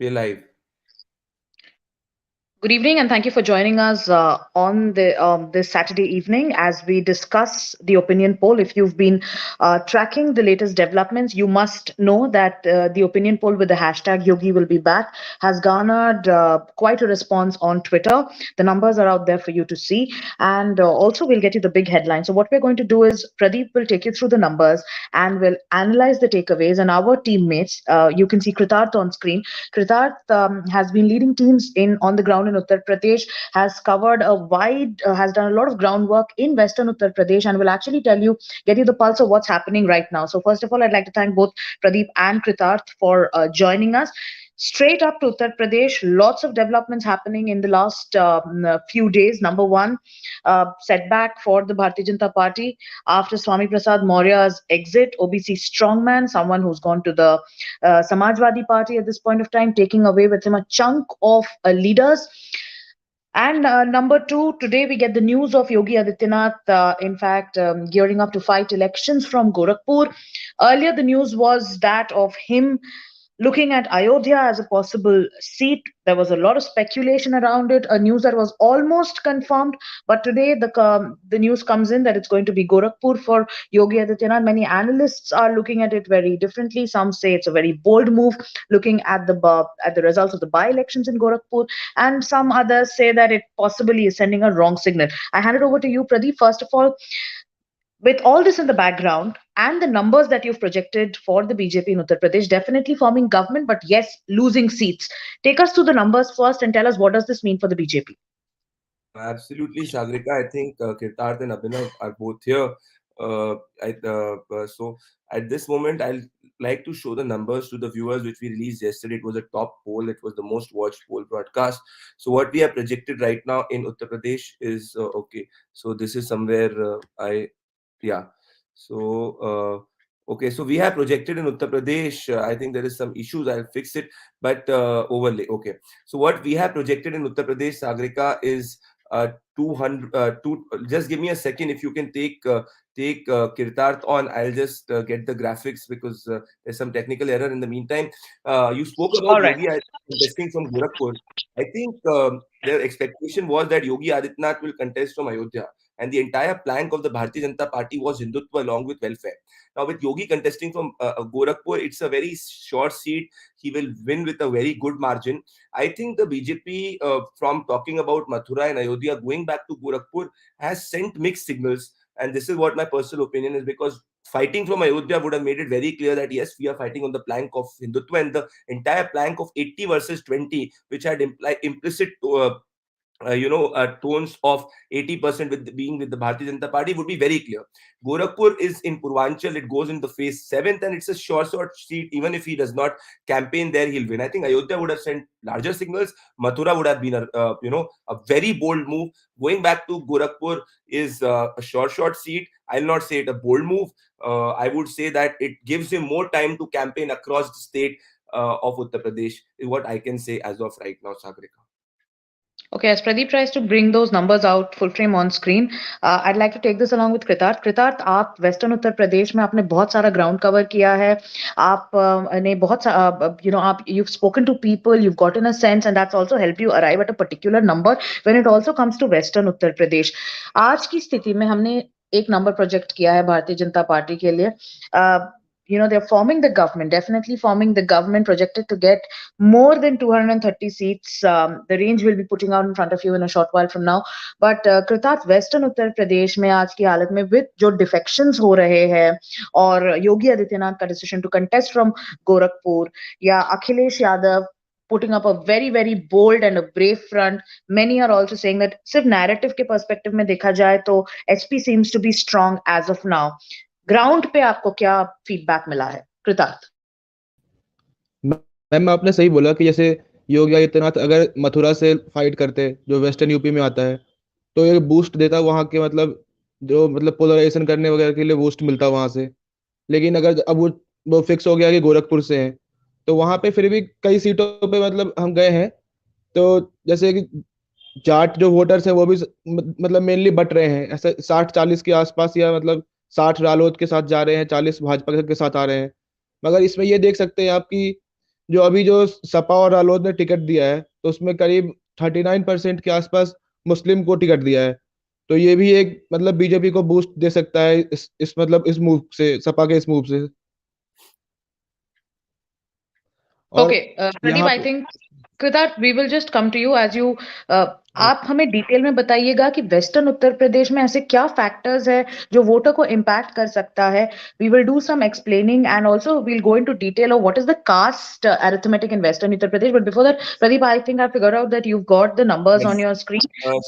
We're live. Good evening, and thank you for joining us on this Saturday evening as we discuss the opinion poll. If you've been tracking the latest developments, you must know that the opinion poll with the hashtag Yogi will be back has garnered quite a response on Twitter. The numbers are out there for you to see, and also we'll get you the big headline. So what we're going to do is Pradeep will take you through the numbers and will analyze the takeaways. And our teammates, you can see Kritarth on screen. Kritarth has been leading teams in on the ground in Uttar Pradesh, has covered has done a lot of groundwork in Western Uttar Pradesh, and will actually get you the pulse of what's happening right now. So first of all, I'd like to thank both Pradeep and Kritarth for joining us. Straight up to Uttar Pradesh, lots of developments happening in the last few days. Number one, setback for the Bharatiya Janata Party after Swami Prasad Maurya's exit. OBC strongman, someone who's gone to the Samajwadi Party at this point of time, taking away with him a chunk of leaders. And number two, today we get the news of Yogi Adityanath, in fact, gearing up to fight elections from Gorakhpur. Earlier, the news was that of him looking at Ayodhya as a possible seat. There was a lot of speculation around it, a news that was almost confirmed. But today, the news comes in that it's going to be Gorakhpur for Yogi Adityanath. Many analysts are looking at it very differently. Some say it's a very bold move, looking at the results of the by-elections in Gorakhpur, and some others say that it possibly is sending a wrong signal. I hand it over to you, Pradeep. First of all, with all this in the background and the numbers that you've projected for the BJP in Uttar Pradesh, definitely forming government, but yes, losing seats. Take us through the numbers first and tell us what does this mean for the BJP? Absolutely, Sagrika. I think Kirtarth and Abhinav are both here. So at this moment, I'll like to show the numbers to the viewers which we released yesterday. It was a top poll. It was the most watched poll broadcast. So what we have projected right now in Uttar Pradesh is okay. So this is somewhere yeah. So okay. So we have projected in Uttar Pradesh. I think there is some issues. I'll fix it. But overlay. Okay. So what we have projected in Uttar Pradesh, Sagrika, is 200 just give me a second if you can take Kirtarth on. I'll just get the graphics because there's some technical error in the meantime. You spoke about All right. Yogi contesting from Gorakhpur. I think their expectation was that Yogi Adityanath will contest from Ayodhya, and the entire plank of the Bharatiya Janata Party was Hindutva along with welfare. Now with Yogi contesting from Gorakhpur, it's a very short seat. He will win with a very good margin. I think the BJP, from talking about Mathura and Ayodhya, going back to Gorakhpur, has sent mixed signals. And this is what my personal opinion is, because fighting from Ayodhya would have made it very clear that yes, we are fighting on the plank of Hindutva, and the entire plank of 80 versus 20, which had implicit tones of 80% with being with the Bharatiya Janata Party, would be very clear. Gorakhpur is in Purvanchal. It goes in the phase 7th, and it's a short seat. Even if he does not campaign there, he'll win. I think Ayodhya would have sent larger signals. Mathura would have been a very bold move. Going back to Gorakhpur is a short seat. I'll not say it a bold move. I would say that it gives him more time to campaign across the state of Uttar Pradesh, is what I can say as of right now, Sagrika. Okay, as Pradeep tries to bring those numbers out full frame on screen, I'd like to take this along with Kritarth. Kritarth, आप western Uttar Pradesh में आपने बहुत सारा ground cover किया है. आप ने बहुत आप you've spoken to people, you've gotten a sense, and that's also helped you arrive at a particular number when it also comes to western Uttar Pradesh. आज की स्थिति में हमने एक नंबर प्रोजेक्ट किया है भारतीय जनता पार्टी के लिए. They're forming the government, definitely forming the government, projected to get more than 230 seats. The range will be putting out in front of you in a short while from now. But Kritat, western Uttar Pradesh में आज की हालत में with जो defections हो रहे हैं और योगी आदित्यनाथ का decision to contest from Gorakhpur या Akhilesh Yadav putting up a very very bold and a brave front. Many are also saying that सिर्फ narrative के perspective में देखा जाए तो HP seems to be strong as of now. Ground पे आपको क्या फीडबैक मिला है, कृतार्थ? मैम आपने सही बोला कि जैसे योगी आदित्यनाथ अगर मथुरा से फाइट करते जो वेस्टर्न यूपी में आता है तो ये बूस्ट देता वहाँ के मतलब जो मतलब पोलराइजेशन करने वगैरह के लिए बूस्ट मिलता वहां से। लेकिन अगर अब वो फिक्स हो गया कि गोरखपुर से है तो वहां पे फिर भी कई सीटों पे मतलब हम गए हैं तो जैसे कि जाट जो वोटर्स हैं वो भी मतलब मेनली बट रहे हैं ऐसे 60-40 के आसपास या मतलब 60 रालोद के साथ जा रहे हैं 40 भाजपा के साथ आ रहे हैं। मगर इसमें ये देख सकते हैं आप कि जो अभी जो सपा और रालोद ने टिकट दिया है, तो उसमें करीब 39% के आसपास मुस्लिम को टिकट दिया है। तो ये भी एक मतलब बीजेपी को बूस्ट दे सकता है इस मतलब इस मूव से, सपा के इस मूव से। और Okay, Pradeep, यहाँ I पे think Kritarth, we will just come to you as you. आप हमें डिटेल में बताइएगा कि वेस्टर्न उत्तर प्रदेश में ऐसे क्या फैक्टर्स है जो वोटर को इम्पैक्ट कर सकता है. We will do some explaining and also we'll go into detail of what is the caste arithmetic in Western Uttar Pradesh. But before that, Pradeep, I think I figured out that you've got the numbers on Yes. your screen.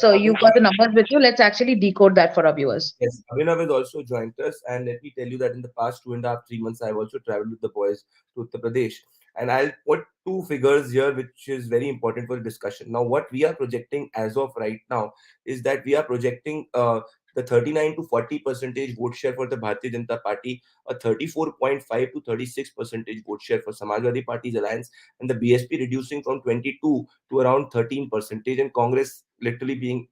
So you've Abhinav, got the numbers with you. Let's actually decode that for our viewers. yes, Abhinav has also joined us, and let me tell you that in the past 2.5, 3 months, I've also traveled with the boys to Uttar Pradesh, and I'll put two figures here, which is very important for the discussion. Now, what we are projecting as of right now is that we are projecting the 39 to 40 percentage vote share for the Bharatiya Janata Party, a 34.5 to 36 percentage vote share for Samajwadi Party's alliance, and the BSP reducing from 22 to around 13 percentage, and Congress literally being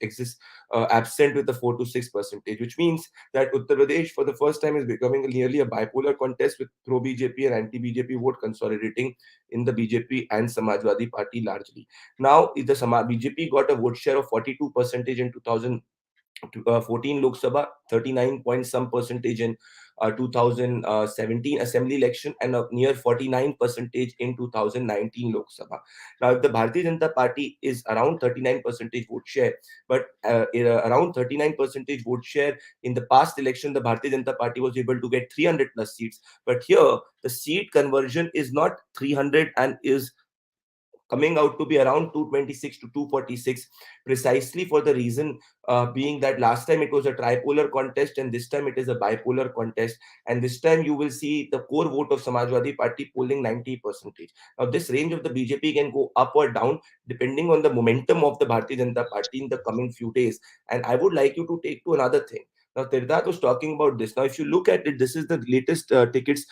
absent with the 4 to 6 percentage, which means that Uttar Pradesh for the first time is becoming nearly a bipolar contest with pro BJP and anti BJP vote consolidating in the BJP and Samajwadi Party largely. Now, if the BJP got a vote share of 42 percentage in 2014 Lok Sabha, 39 point some percentage in 2017 Assembly election, and a near 49 percentage in 2019 Lok Sabha. Now, if the Bharatiya Janata Party is around 39 percentage vote share, but around 39 percentage vote share in the past election, the Bharatiya Janata Party was able to get 300 plus seats. But here, the seat conversion is not 300 and is coming out to be around 226 to 246, precisely for the reason being that last time it was a tripolar contest and this time it is a bipolar contest, and this time you will see the core vote of Samajwadi Party polling 90%. Now this range of the BJP can go up or down depending on the momentum of the Bharatiya Janata Party in the coming few days. And I would like you to take to another thing. Now, Tirdat was talking about this. Now, if you look at it, this is the latest tickets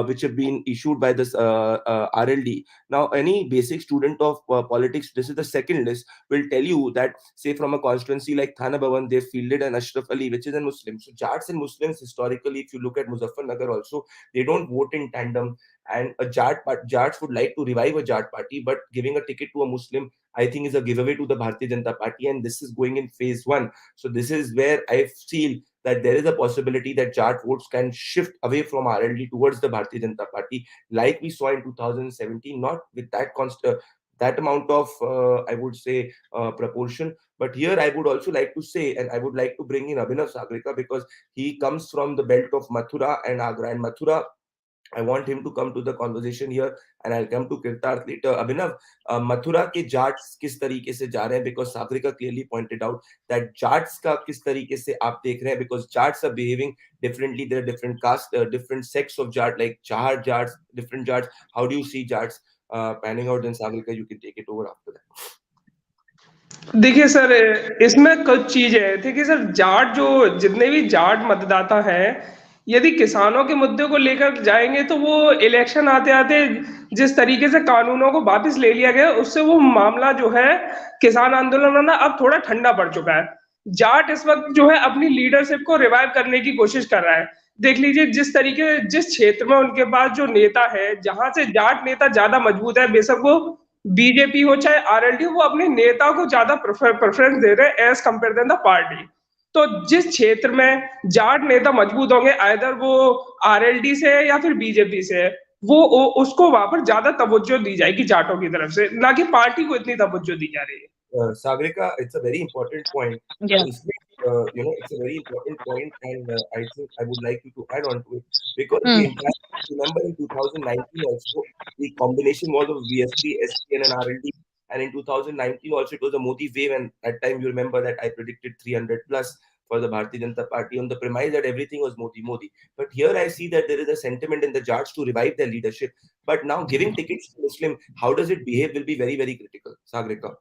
which have been issued by this RLD. Now, any basic student of politics, this is the second list, will tell you that, say, from a constituency like Thana Bhavan, they fielded an Ashraf Ali, which is a Muslim. So, Jats and Muslims, historically, if you look at Muzaffarnagar also, they don't vote in tandem. And Jats would like to revive a Jat party, but giving a ticket to a Muslim, I think, is a giveaway to the Bharatiya Janata Party, and this is going in phase one. So, this is where I feel that there is a possibility that Jat votes can shift away from RLD towards the Bharatiya Janata Party, like we saw in 2017, not with that amount of, I would say, proportion. But here I would also like to say, and I would like to bring in Abhinav Sagrika because he comes from the belt of Mathura and Agra. And Mathura, I want him to come to the conversation here, and I'll come to Kirtarth later. Abhinav, Mathura के जाट्स किस तरीके से जा रहे हैं? Because Sagrika clearly pointed out that Jats का किस तरीके से आप देख रहे हैं? Because Jats are behaving differently. There are different castes, different sects of jat, like Chahar jats, different jats. How do you see jats panning out? Then Sagrika, you can take it over after that. देखिए sir, इसमें कुछ चीज़ है। देखिए sir, Jat जो जितने भी जाट मतदाता हैं, यदि किसानों के मुद्दे को लेकर जाएँगे तो वो इलेक्शन आते-आते जिस तरीके से कानूनों को वापस ले लिया गया, उससे वो मामला जो है किसान आंदोलन में ना अब थोड़ा ठंडा पड़ चुका है। जाट इस वक़्त जो है अपनी लीडरशिप को रिवाइव करने की कोशिश कर रहा है। देख लीजिए जिस क्षेत्र में उनके पास जो नेता है, जहाँ से जाट नेता ज़्यादा मजबूत है, बेशक वो बीजेपी हो चाहे आरएलडी, वो अपने नेता को ज्यादा प्रेफरेंस दे रहे हैं as compare than the party. तो जिस क्षेत्र में जाट नेता मजबूत होंगे, आइदर वो आरएलडी से है या फिर बीजेपी से है, उसको वहां पर ज्यादा तवज्जो दी जाएगी जाटों की तरफ से, ना कि पार्टी को इतनी तवज्जो दी जा रही है। Sagrika, it's a very important point. Yeah. It's a very important point, and I think I would like you to add on to it because the entire, remember in 2019 also the combination was of VSP, SPN, and RLD, and in 2019 also it was a Modi wave, and at time you remember that I predicted 300 plus for the Bharatiya Janata Party on the premise that everything was Modi. But here I see that there is a sentiment in the Jats to revive their leadership. But now giving tickets to Muslim, how does it behave will be very, very critical. Sagrika.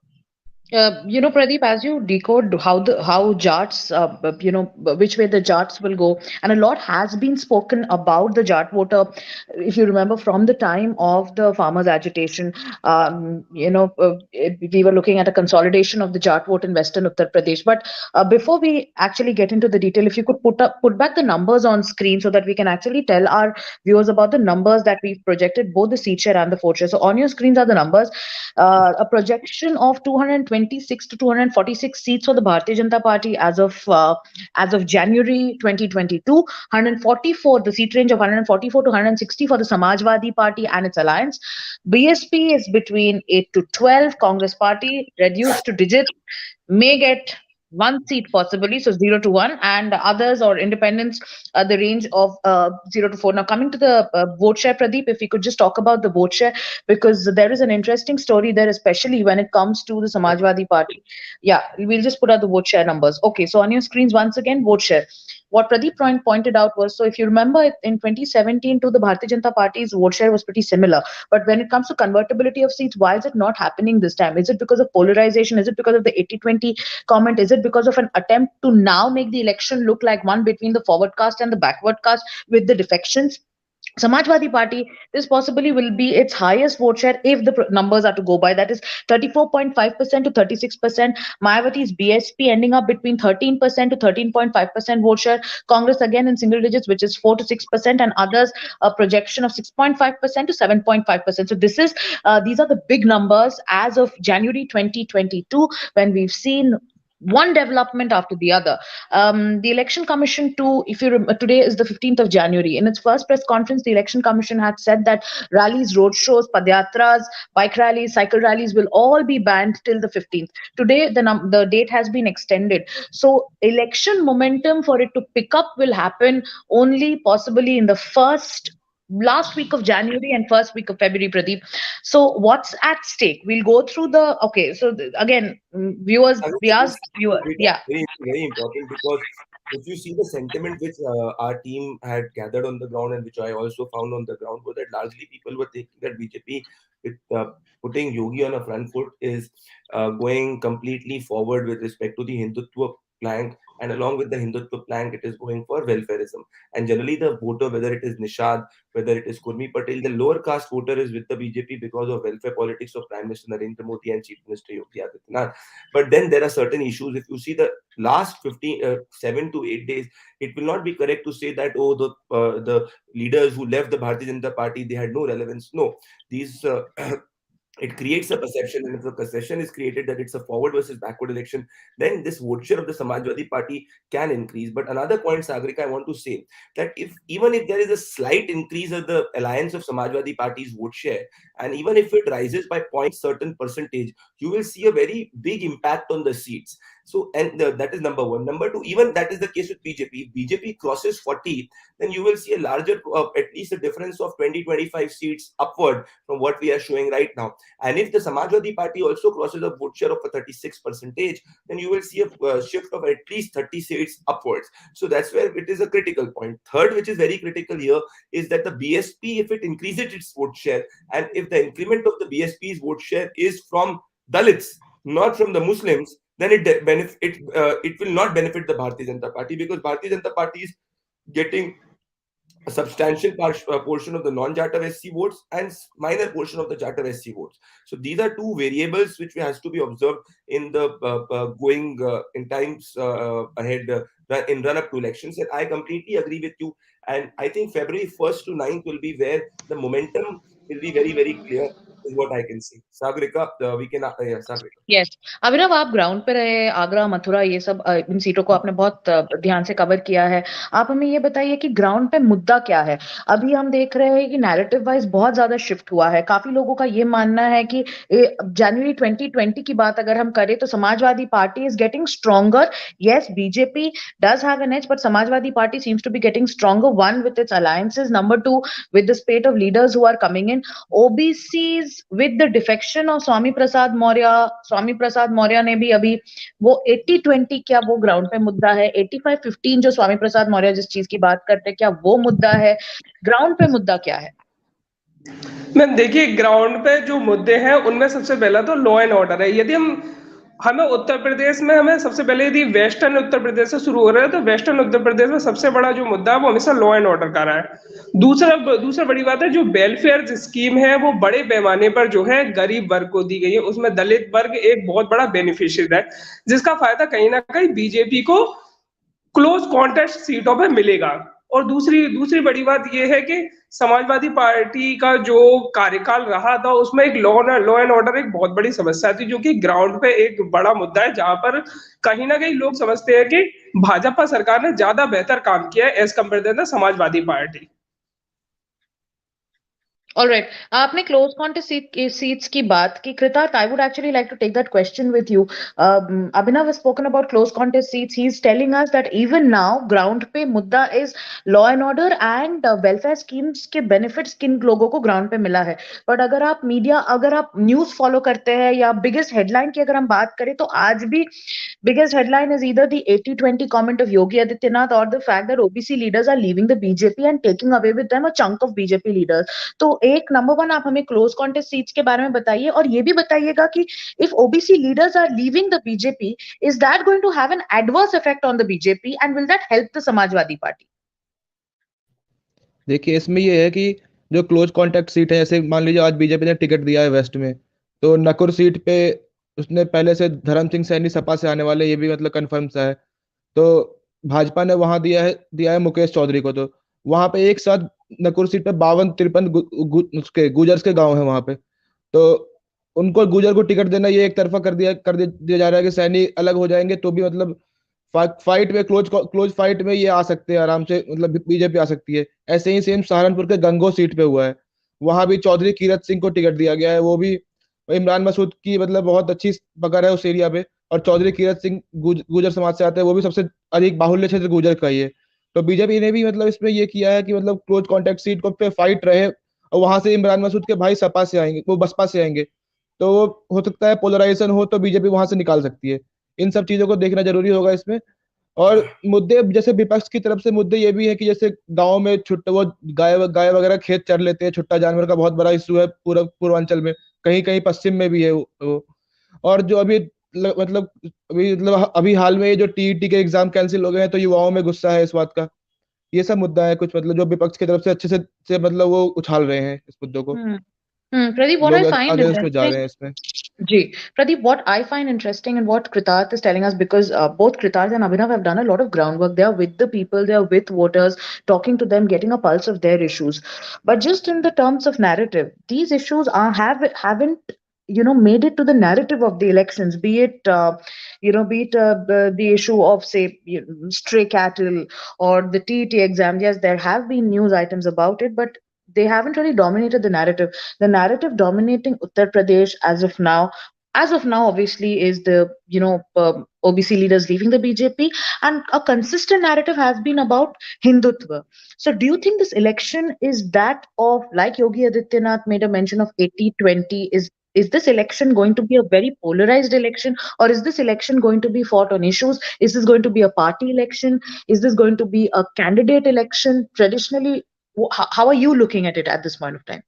Pradeep, as you decode how Jats, which way the Jats will go, and a lot has been spoken about the Jat voter. If you remember, from the time of the farmers' agitation, we were looking at a consolidation of the Jat vote in Western Uttar Pradesh. But before we actually get into the detail, if you could put back the numbers on screen so that we can actually tell our viewers about the numbers that we've projected, both the seat share and the vote share. So on your screens are the numbers. A projection of 226 to 246 seats for the Bharatiya Janata Party as of January 2022. 144, the seat range of 144 to 160 for the Samajwadi Party and its alliance. BSP is between 8 to 12. Congress Party reduced to digits, may get one seat possibly, so 0 to 1, and others or independents, the range of 0 to 4. Now, coming to the vote share, Pradeep, if we could just talk about the vote share, because there is an interesting story there, especially when it comes to the Samajwadi Party. Yeah, we'll just put out the vote share numbers. Okay, so on your screens, once again, vote share. What Pradeep pointed out was, so if you remember in 2017 to the Bharatiya Janata Party's vote share was pretty similar. But when it comes to convertibility of seats, why is it not happening this time? Is it because of polarization? Is it because of the 80-20 comment? Is it because of an attempt to now make the election look like one between the forward caste and the backward caste with the defections? Samajwadi Party, this possibly will be its highest vote share if the numbers are to go by. That is 34.5% to 36%. Mayawati's BSP ending up between 13% to 13.5% vote share. Congress again in single digits, which is 4 to 6%, and others a projection of 6.5% to 7.5%. So these are the big numbers as of January 2022, when we've seen one development after the other. The Election Commission, today is the 15th of January. In its first press conference, the Election Commission had said that rallies, road shows, padyatras, bike rallies, cycle rallies will all be banned till the 15th. Today, the date has been extended. So, election momentum for it to pick up will happen only possibly in the last week of January and first week of February, Pradeep. So what's at stake? We'll go through again, viewers, I think we this asked viewer, yeah. very, very important, because if you see the sentiment which our team had gathered on the ground and which I also found on the ground, was that largely people were thinking that BJP, with putting Yogi on a front foot, is going completely forward with respect to the Hindutva plank, and along with the Hindutva plank, it is going for welfareism. And generally, the voter, whether it is Nishad, whether it is Kurmi Patel, the lower caste voter is with the BJP because of welfare politics of Prime Minister Narendra Modi and Chief Minister Yogi Adityanath. But then there are certain issues. If you see the last 7 to 8 days, it will not be correct to say that, oh, the leaders who left the Bharatiya Janata Party, they had no relevance. No, these it creates a perception, and if the perception is created that it's a forward versus backward election, then this vote share of the Samajwadi Party can increase. But another point, Sagarika, I want to say that even if there is a slight increase of the alliance of Samajwadi Party's vote share, and even if it rises by certain percentage, you will see a very big impact on the seats. So, and that is number one. Number two, even that is the case with BJP. If BJP crosses 40, then you will see a larger, at least a difference of 20-25 seats upward from what we are showing right now. And if the Samajwadi Party also crosses a vote share of a 36%, then you will see a shift of at least 30 seats upwards. So that's where it is a critical point. Third, which is very critical here, is that the BSP, if it increases its vote share, and if the increment of the BSP's vote share is from Dalits, not from the Muslims, then it will not benefit the Bharatiya Janata Party, because Bharatiya Janata Party is getting a substantial portion of the non-Jatav SC votes and minor portion of the Jatav SC votes. So these are two variables which has to be observed in the going in times ahead in run-up to elections. And I completely agree with you. And I think February 1st to 9th will be where the momentum will be very, very clear, is what I can see. Sagarika, we can, Sagarika. Yes Abhinav, आप ground पे रहे, आगरा, मथुरा, ये सब इन सीटों को आपने बहुत ध्यान से कवर किया है. आप हमें ये बताइए कि ग्राउंड पे मुद्दा क्या है. अभी हम देख रहे हैं कि नैरेटिव वाइज बहुत ज्यादा शिफ्ट हुआ है. काफी लोगों का ये मानना है कि जनवरी 2020 की बात अगर हम करें तो Samajwadi party is getting stronger. Yes, BJP does have an edge, but Samajwadi party seems to be getting stronger. One, with its alliances. Number two, with the spate of leaders who are coming in. OBCs with the defection of Swami Prasad Maurya ने भी अभी वो 80-20 क्या वो ground पे मुद्दा है. 85-15 जो स्वामी प्रसाद मौर्य जिस चीज की बात करते हैं, क्या वो मुद्दा है? ग्राउंड पे मुद्दा क्या है? मैम देखिए, ग्राउंड पे जो मुद्दे हैं उनमें सबसे पहला तो लॉ एंड ऑर्डर है. यदि हम हमें उत्तर प्रदेश में हमें सबसे पहले यदि वेस्टर्न उत्तर प्रदेश से शुरू हो रहा है तो वेस्टर्न उत्तर प्रदेश में सबसे बड़ा जो मुद्दा है वो हमेशा लॉ एंड ऑर्डर का रहा है। दूसरा बड़ी बात है, जो वेलफेयर स्कीम है वो बड़े पैमाने पर जो है गरीब वर्ग को दी गई है, उसमें दलित वर्ग एक बहुत बड़ा बेनिफिशियरी है, जिसका फायदा कहीं ना कहीं बीजेपी को क्लोज कॉन्टेस्ट सीटों पे मिलेगा। और दूसरी दूसरी बड़ी बात यह है कि समाजवादी पार्टी का जो कार्यकाल रहा था उसमें एक लॉ एंड ऑर्डर एक बहुत बड़ी समस्या थी, जो कि ग्राउंड पे एक बड़ा मुद्दा है, जहां पर कहीं ना कहीं लोग समझते हैं कि भाजपा सरकार ने ज्यादा बेहतर काम किया है as compare to Samajwadi party. All right. आपने क्लोज कॉन्टेस्ट सीट्स की बात की, कृतार्थ, I would actually like to take that question with you. Abhinav has spoken about close contest seats. He is telling us that even now ground पे मुद्दा is law and order and welfare schemes के benefits किन लोगों को ground पे मिला है. But अगर आप न्यूज फॉलो करते हैं या बिगेस्ट हेडलाइन की अगर हम बात करें तो आज भी biggest headline is either the 80-20 comment of Yogi Adityanath or the fact that OBC leaders are leaving the BJP and taking away with them a chunk of BJP leaders. तो एक नंबर वन आप हमें close contest seats के बारे में बताइए और ये भी बताइएगा कि if OBC leaders are leaving the BJP, is that going to have an adverse effect on the BJP and will that help the Samajwadi Party? देखिए, इसमें ये है कि जो क्लोज कॉन्टेक्ट सीट है, जैसे मान लीजिए आज बीजेपी ने टिकट दिया है वेस्ट में, तो नकुर सीट पे उसने पहले से धर्म सिंह सैनी सपा से आने वाले, ये भी मतलब कंफर्म सा है। तो भाजपा ने वहां दिया है मुकेश चौधरी को। तो वहां पे एक साथ नकुर सीट पे 52-53 उसके गुजर्स के गांव है वहां पे। तो उनको गुजर को टिकट देना ये एक तरफा दिया जा रहा है कि सैनी अलग हो जाएंगे तो भी मतलब फाइट में क्लोज फाइट में ये आ सकते हैं आराम से, मतलब बीजेपी आ सकती है। ऐसे ही सेम सहारनपुर के गंगो सीट पे हुआ है, वहां भी चौधरी कीरत सिंह को टिकट दिया गया है। वो भी इमरान मसूद की मतलब बहुत अच्छी पकड़ है उस एरिया पे, और चौधरी कीरत सिंह गुजर समाज से आते हैं, वो भी सबसे अधिक बाहुल्य क्षेत्र गुजर का ही है। तो बीजेपी ने भी मतलब इसमें ये किया है कि मतलब क्लोज कॉन्टेक्ट सीट को पे फाइट रहे, और वहां से इमरान मसूद के भाई सपा से आएंगे, वो बसपा से आएंगे, तो वो हो सकता है पोलराइजेशन हो तो बीजेपी वहां से निकाल सकती है। इन सब चीजों को देखना जरूरी होगा इसमें। और मुद्दे जैसे विपक्ष की तरफ से मुद्दे ये भी है कि जैसे गांव में छुट्टा वो गाय वगैरह खेत चर लेते हैं, छुट्टा जानवर का बहुत बड़ा इशू है पूरा पूर्वांचल में, कहीं कहीं पश्चिम में भी है वो। और जो अभी हाल में ये जो टीईटी के एग्जाम कैंसिल हो गए हैं, तो युवाओं में गुस्सा है इस बात का। ये सब मुद्दा है कुछ मतलब जो विपक्ष की तरफ से अच्छे से मतलब वो उछाल रहे हैं इस मुद्दों को। Pradeep, what I find against में जा interesting. रहे हैं इसमें। Pradeep, what I find interesting and what Kritarth is telling us, because both Kritarth and Abhinav have done a lot of groundwork. They are with the people, they are with voters, talking to them, getting a pulse of their issues. But just in the terms of narrative, these issues haven't made it to the narrative of the elections. Be it the issue of, say, stray cattle or the TET exam. Yes, there have been news items about it, but they haven't really dominated the narrative. The narrative dominating Uttar Pradesh as of now, obviously, is the OBC leaders leaving the BJP, and a consistent narrative has been about Hindutva. So do you think this election is that of, like Yogi Adityanath made a mention of 80-20, is this election going to be a very polarized election, or is this election going to be fought on issues? Is this going to be a party election? Is this going to be a candidate election? Traditionally, how are you looking at it at this point of time?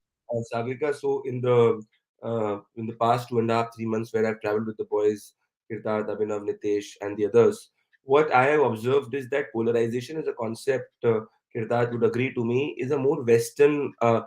Sagrika, so in the past 2.5-3 months where I've traveled with the boys, Kirtarth, Abhinav, Nitesh, and the others, what I have observed is that polarization is a concept, Kirtarth would agree to me, is a more Western Uttar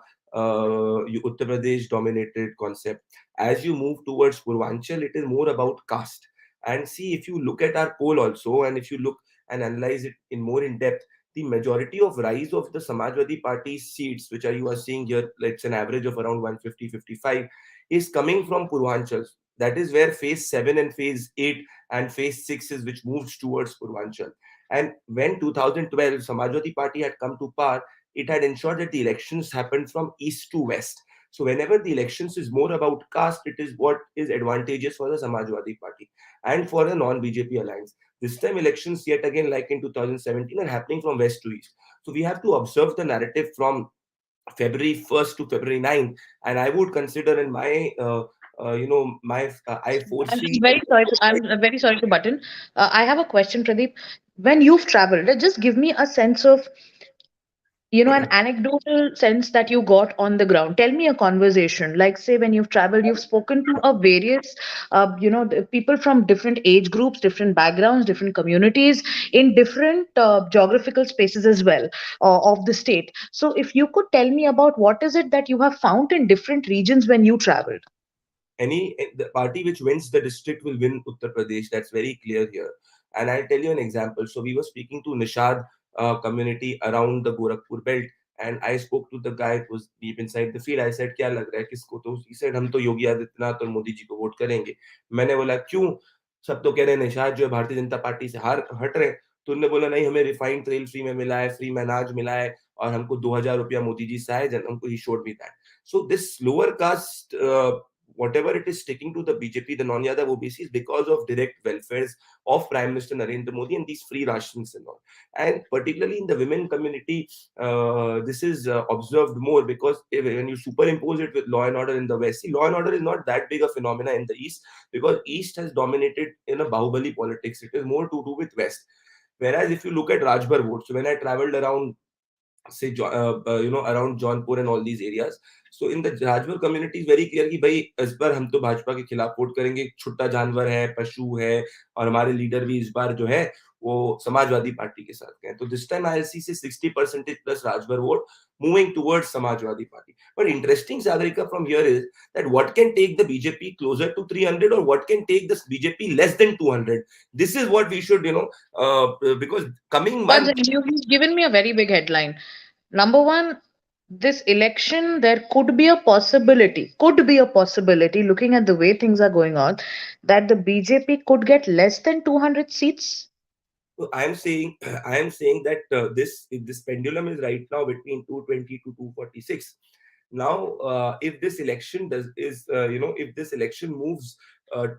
Pradesh dominated concept. As you move towards Purvanchal, it is more about caste. And see, if you look at our poll also, and if you look and analyze it in more in depth, the majority of rise of the Samajwadi Party seats, which you are seeing here, it's an average of around 150-55, is coming from Purvanchal. That is where phase 7 and phase 8 and phase 6 is, which moves towards Purvanchal. And when 2012 Samajwadi Party had come to power, it had ensured that the elections happened from east to west. So whenever the elections is more about caste, it is what is advantageous for the Samajwadi Party and for the non-BJP alliance. This time elections, yet again, like in 2017, are happening from west to east. So we have to observe the narrative from February 1st to February 9th. And I would consider in my, I foresee... I'm very sorry to butt in. I have a question, Pradeep. When you've traveled, just give me a sense of an anecdotal sense that you got on the ground. Tell me a conversation, like say when you've traveled, you've spoken to a various, the people from different age groups, different backgrounds, different communities in different geographical spaces as well of the state. So if you could tell me about what is it that you have found in different regions when you traveled? The party which wins the district will win Uttar Pradesh. That's very clear here. And I'll tell you an example. So we were speaking to Nishad community around the Gorakhpur belt, and I spoke to the guy who was deep inside the field. I said, क्या लग रहा है किसको? तो he said, हम तो योगी आदित्यनाथ और मोदी जी को वोट करेंगे. मैंने बोला क्यों? सब तो कह रहे हैं निषाद जो है भारतीय जनता पार्टी से हट रहे. तो उन्होंने बोला नहीं, हमें रिफाइंड तेल फ्री में मिला है, फ्री में अनाज मिला है, और हमको 2000 रुपया मोदी जी से आए. हमको he showed me that. So this lower caste whatever it is sticking to the BJP, the non-Yadav OBC, is because of direct welfares of Prime Minister Narendra Modi and these free rations and all. And particularly in the women community, this is observed more because when you superimpose it with law and order in the West, see, law and order is not that big a phenomena in the East because East has dominated in a Bahubali politics. It is more to do with West. Whereas if you look at Rajbar votes, so when I traveled around say around Jaunpur and all these areas, so in the Rajpur community is very clear कि भाई इस बार हम तो भाजपा के खिलाफ vote करेंगे, छुट्टा जानवर है, पशु है, और हमारे लीडर भी इस बार जो है वो समाजवादी पार्टी के साथ गए. तो this time I'll see 60% plus Rajpur vote moving towards Samajwadi Party. But interesting, Sagarika, from here is that what can take the BJP closer to 300 or what can take the BJP less than 200. This is what we should, because coming month. You've given me a very big headline. Number one, this election, there could be a possibility, looking at the way things are going on, that the BJP could get less than 200 seats. So I am saying that this pendulum is right now between 220 to 246. Now, if this election if this election moves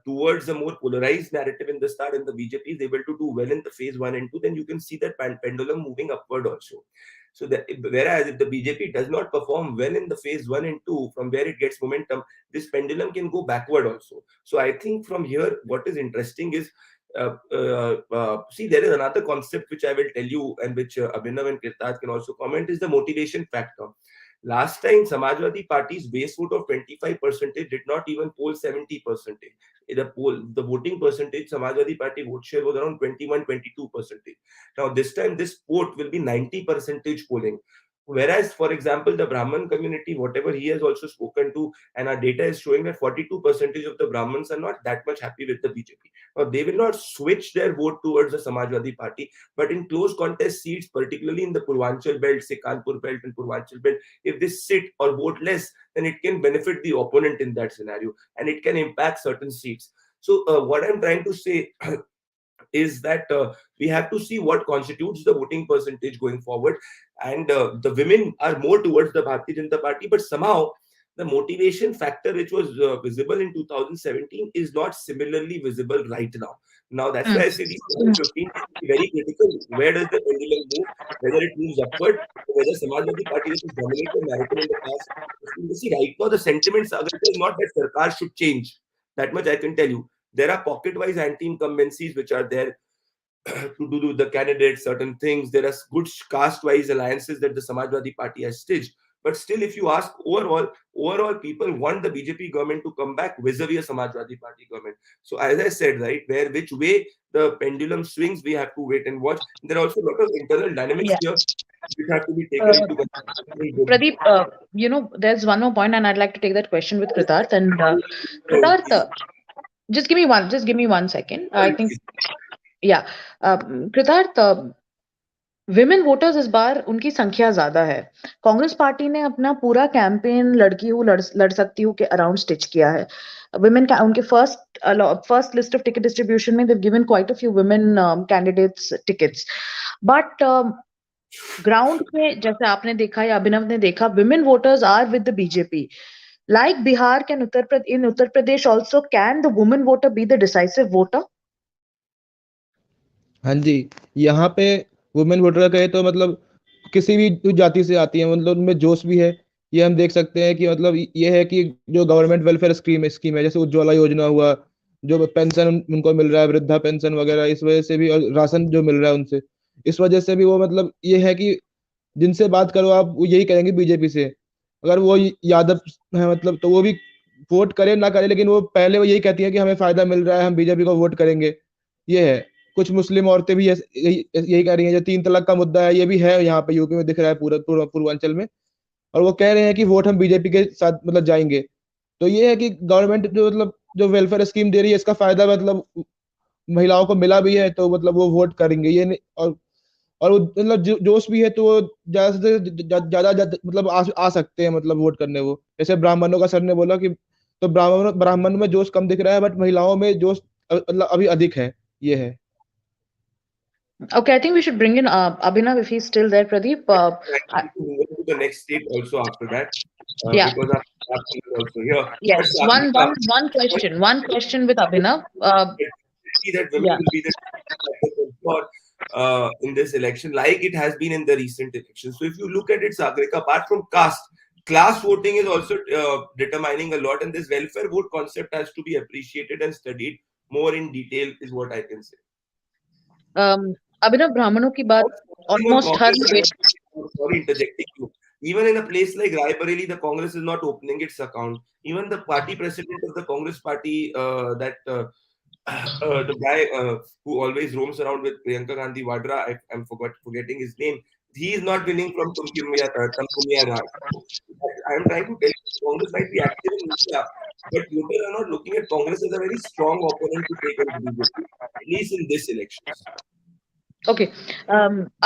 towards a more polarized narrative in the start, and the BJP is able to do well in the phase 1 and 2, then you can see that pendulum moving upward also. So whereas if the BJP does not perform well in the phase 1 and 2, from where it gets momentum, this pendulum can go backward also. So I think from here, what is interesting is, see, there is another concept which I will tell you, and which Abhinav and Kirtaj can also comment, is the motivation factor. Last time, Samajwadi Party's base vote of 25% did not even poll 70%. The voting percentage, Samajwadi Party vote share was around 21-22%. Now, this time, this vote will be 90% polling. Whereas, for example, the Brahman community, whatever he has also spoken to, and our data is showing that 42% of the Brahmins are not that much happy with the BJP. Now, they will not switch their vote towards the Samajwadi Party, but in close contest seats, particularly in the Purvanchal belt, say Kanpur belt and Purvanchal belt, if they sit or vote less, then it can benefit the opponent in that scenario, and it can impact certain seats. So, what I'm trying to say is that we have to see what constitutes the voting percentage going forward, and the women are more towards the Bharatiya Janata Party, but somehow the motivation factor which was visible in 2017 is not similarly visible right now. Now that's why I say these 2015 is very critical. Where does the pendulum move? Whether it moves upward, or whether Samajwadi Party has dominated the narrative in the past. You see, right now the sentiments are not that Sarkar should change. That much I can tell you. There are pocket-wise anti-incumbencies which are there to do with the candidates, certain things. There are good caste-wise alliances that the Samajwadi Party has stitched. But still, if you ask overall people want the BJP government to come back vis-a-vis a Samajwadi Party government. So as I said, right, which way the pendulum swings, we have to wait and watch. There are also a lot of internal dynamics here which have to be taken into consideration. Pradeep, there's one more point, and I'd like to take that question with Kritarth. And Kritarth, just give me 1 second. I think, yeah, Kritarth, women voters इस बार उनकी संख्या ज्यादा है. Congress party ने अपना पूरा campaign लड़की हूँ लड़ सकती हूँ के अराउंड स्टिच किया है. विमेन का उनके first list of ticket distribution में they've given quite a few women candidates tickets, but ground पे जैसे आपने देखा या अभिनव ने देखा, women voters are with the BJP. Like Bihar, in Uttar Pradesh also, can the woman voter be the decisive voter? हाँ जी, यहाँ पे वुमेन वोटर कहे तो मतलब किसी भी जाति से आती है, मतलब उनमें जोश भी है. ये हम देख सकते हैं कि मतलब ये है कि जो गवर्नमेंट वेलफेयर स्कीम है, जैसे उज्ज्वला योजना हुआ, जो पेंशन उनको मिल रहा है, वृद्धा पेंशन वगैरह, इस वजह से भी, और राशन जो मिल रहा है उनसे, इस वजह से भी वो मतलब ये है कि जिनसे बात करो आप वो यही कहेंगे बीजेपी से। अगर वो यादव है मतलब तो वो भी वोट करे ना करे, लेकिन वो पहले वो यही कहती है कि हमें फायदा मिल रहा है, हम बीजेपी को वोट करेंगे। ये है। कुछ मुस्लिम औरतें भी यही कह रही हैं। जो 3 तलाक का मुद्दा है ये भी है यहाँ पे यूपी में, दिख रहा है पूर्वांचल में। और वो कह रहे हैं कि वोट हम बीजेपी के साथ मतलब जाएंगे। तो ये है कि गवर्नमेंट जो मतलब जो वेलफेयर स्कीम दे रही है इसका फायदा मतलब महिलाओं को मिला भी है, तो मतलब वो वोट करेंगे ये नहीं। और वो मतलब जोश भी है तो वो ज्यादा से ज्यादा मतलब आ सकते हैं मतलब वोट करने। वो जैसे ब्राह्मणों का सर ने बोला कि तो ब्राह्मण में जोश कम दिख रहा है, बट महिलाओं में जोश मतलब अभी अधिक है। ये है। Okay, I think we should bring in Abhinav if he's still there, Pradeep. Actually, to move on to the next state also after that, Yeah. because our team is also here. Yes. But Sagrika, One question with Abhinav. see that women Yeah. will be the for in this election, like it has been in the recent elections. So if you look at it, Sagrika, apart from caste, class voting is also determining a lot, and this welfare vote concept has to be appreciated and studied more in detail, is what I can say. अभिनव ब्राह्मणों की बात almost her Sorry, interjecting you. Even in a place like Raebareli, the Congress is not opening its account. Even the party president of the Congress party, the guy who always roams around with Priyanka Gandhi Vadra, I'm forgetting his name. He is not winning from Tumkumiya Raj. I'm trying to tell you, Congress might be active in India, but voters are not looking at Congress as a very strong opponent to take on BJP, at least in this elections. Okay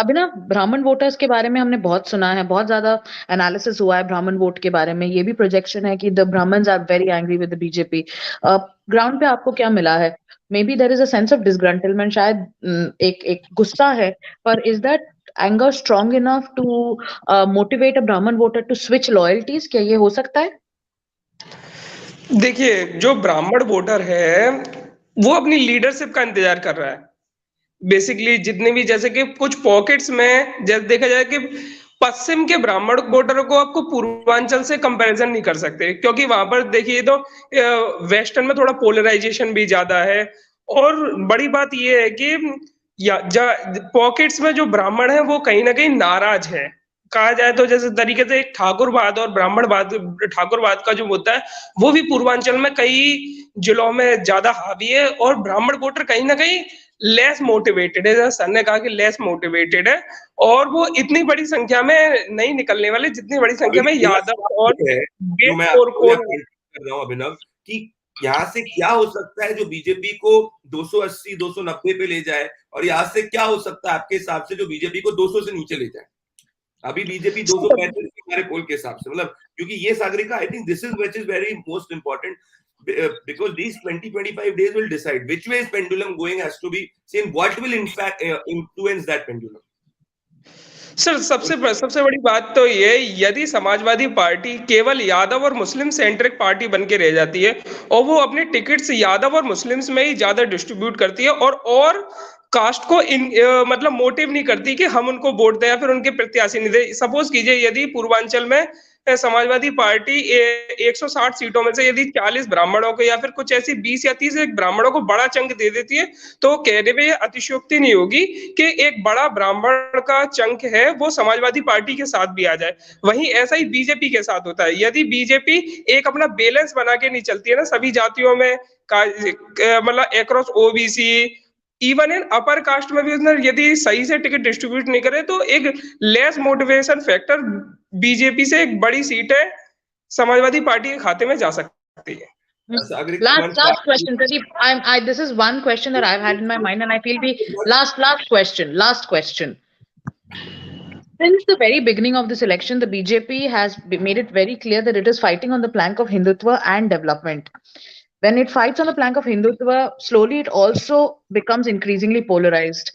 Abhinav, Brahmin voters के बारे में हमने बहुत सुना है, बहुत ज्यादा analysis हुआ है ब्राह्मण वोट के बारे में। ये भी प्रोजेक्शन है कि the Brahmins are very angry with the BJP. Ground पे आपको क्या मिला है? Maybe there is a sense of disgruntlement, शायद एक गुस्सा है, पर is that anger strong enough to motivate a Brahmin voter to switch loyalties? क्या ये हो सकता है? देखिए, जो ब्राह्मण वोटर है वो अपनी लीडरशिप का इंतजार कर रहा है। बेसिकली जितने भी, जैसे कि कुछ पॉकेट्स में जैसे देखा जाए कि पश्चिम के ब्राह्मण वोटरों को आपको पूर्वांचल से कंपैरिजन नहीं कर सकते, क्योंकि वहां पर देखिए तो वेस्टर्न में थोड़ा पोलराइजेशन भी ज्यादा है। और बड़ी बात ये है कि पॉकेट्स में जो ब्राह्मण है वो कहीं ना कहीं नाराज है। कहा जाए तो जैसे तरीके से एक ठाकुरवाद और ब्राह्मणवाद, ठाकुरवाद का जो मुद्दा है वो भी पूर्वांचल में कई जिलों में ज्यादा हावी है, और ब्राह्मण वोटर कहीं ना कहीं लेस मोटिवेटेड है। जैसे सर ने कहा कि लेस मोटिवेटेड है, और वो इतनी बड़ी संख्या में नहीं निकलने वाले जितनी बड़ी संख्या में यादव और जो मैं कर रहा हूँ अभिनव, कि यहाँ से क्या हो सकता है जो बीजेपी को 280 290 पे ले जाए, और यहाँ से क्या हो सकता है आपके हिसाब से जो बीजेपी को 200 से नीचे ले जाए? अभी बीजेपी 235 हमारे पोल के हिसाब से, मतलब क्योंकि ये Sagarika, I think this is which is very most important, because these 20-25 days will decide which way is pendulum going, has to be seen, what will in fact influence that pendulum. Sir सबसे बड़ी बात तो ये, यदि Samajwadi party केवल यादव और मुस्लिम centric party बन के रह जाती है और वो अपने टिकट्स यादव और मुस्लिम्स में ही ज्यादा डिस्ट्रीब्यूट करती है और कास्ट को मतलब मोटिव नहीं करती कि हम उनको वोट दें या फिर उनके प्रत्याशी नहीं दे। सपोज कीजिए यदि पूर्वांचल में समाजवादी पार्टी 160 सीटों में से यदि 40 ब्राह्मणों को या फिर कुछ ऐसी 20 या 30 ब्राह्मणों को बड़ा चंक दे देती है, तो कहने में अतिशयोक्ति नहीं होगी कि एक बड़ा ब्राह्मण का चंक है वो समाजवादी पार्टी के साथ भी आ जाए। वहीं ऐसा ही बीजेपी के साथ होता है। यदि बीजेपी एक अपना बैलेंस बना के नहीं चलती है ना सभी जातियों में, मतलब across OBC, even in upper caste में भी उसने यदि सही से टिकट डिस्ट्रीब्यूट नहीं करे, तो एक लेस मोटिवेशन फैक्टर बीजेपी से एक बड़ी सीट है समाजवादी पार्टी के खाते में जा सकती है। Last question, Pradeep. This is one question that I've had in my mind, and I feel last question. Since the very beginning of this election, the BJP has made it very clear that it is fighting on the plank of Hindutva and development. When it fights on the plank of Hindutva, slowly it also becomes increasingly polarized.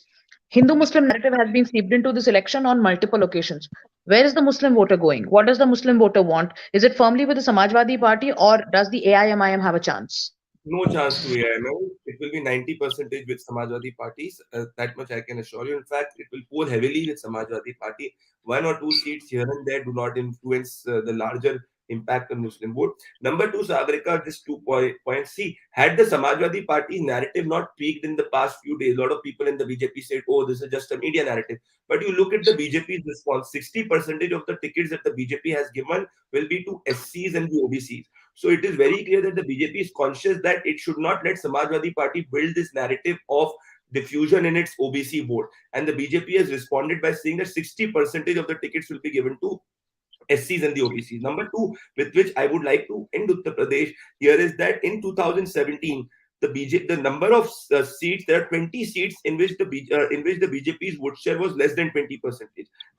Hindu-Muslim narrative has been seeped into this election on multiple occasions. Where is the Muslim voter going? What does the Muslim voter want? Is it firmly with the Samajwadi Party, or does the AIMIM have a chance? No chance to AIMIM. It will be 90% with Samajwadi parties. That much I can assure you. In fact, it will poll heavily with Samajwadi Party. 1 or 2 seats here and there do not influence the larger impact on Muslim vote. Number two, Sagarika, just 2 points. See, had the Samajwadi Party narrative not peaked in the past few days, a lot of people in the BJP said, oh, this is just a media narrative. But you look at the BJP's response, 60% of the tickets that the BJP has given will be to SCs and the OBCs. So it is very clear that the BJP is conscious that it should not let Samajwadi Party build this narrative of diffusion in its OBC vote. And the BJP has responded by saying that 60% of the tickets will be given to SCs and the OBCs. Number two, with which I would like to end Uttar Pradesh here, is that in 2017, the number of seats, there are 20 seats in which the BJP's vote share was less than 20%.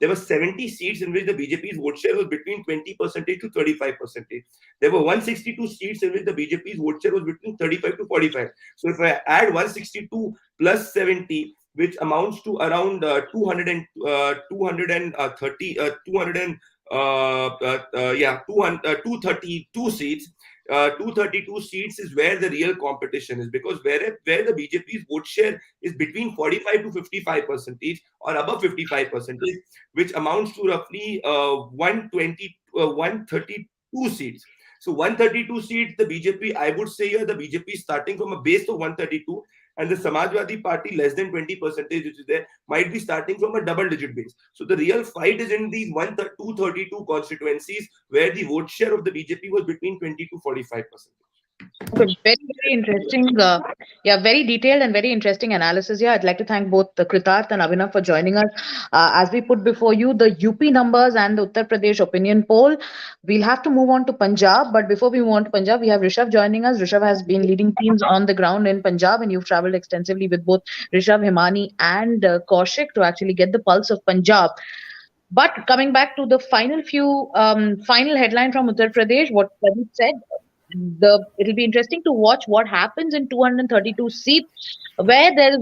There were 70 seats in which the BJP's vote share was between 20% to 35%. There were 162 seats in which the BJP's vote share was between 35 to 45. So if I add 162 plus 70, which amounts to around 232 seats. 232 seats is where the real competition is, because where the BJP's vote share is between 45 to 55% or above 55%, which amounts to roughly 132 seats. So 132 seats, the BJP, I would say here, the BJP is starting from a base of 132, and the Samajwadi Party, less than 20%, which is there, might be starting from a double-digit base. So the real fight is in these 232 constituencies where the vote share of the BJP was between 20 to 45%. Okay, very, very interesting. Very detailed and very interesting analysis here. I'd like to thank both Kritarth and Abhinav for joining us. As we put before you the UP numbers and the Uttar Pradesh opinion poll, we'll have to move on to Punjab. But before we move on to Punjab, we have Rishabh joining us. Rishabh has been leading teams on the ground in Punjab, and you've traveled extensively with both Rishabh, Himani, and Kaushik to actually get the pulse of Punjab. But coming back to the final headline from Uttar Pradesh, what Pradeep said, it'll be interesting to watch what happens in 232 seats where the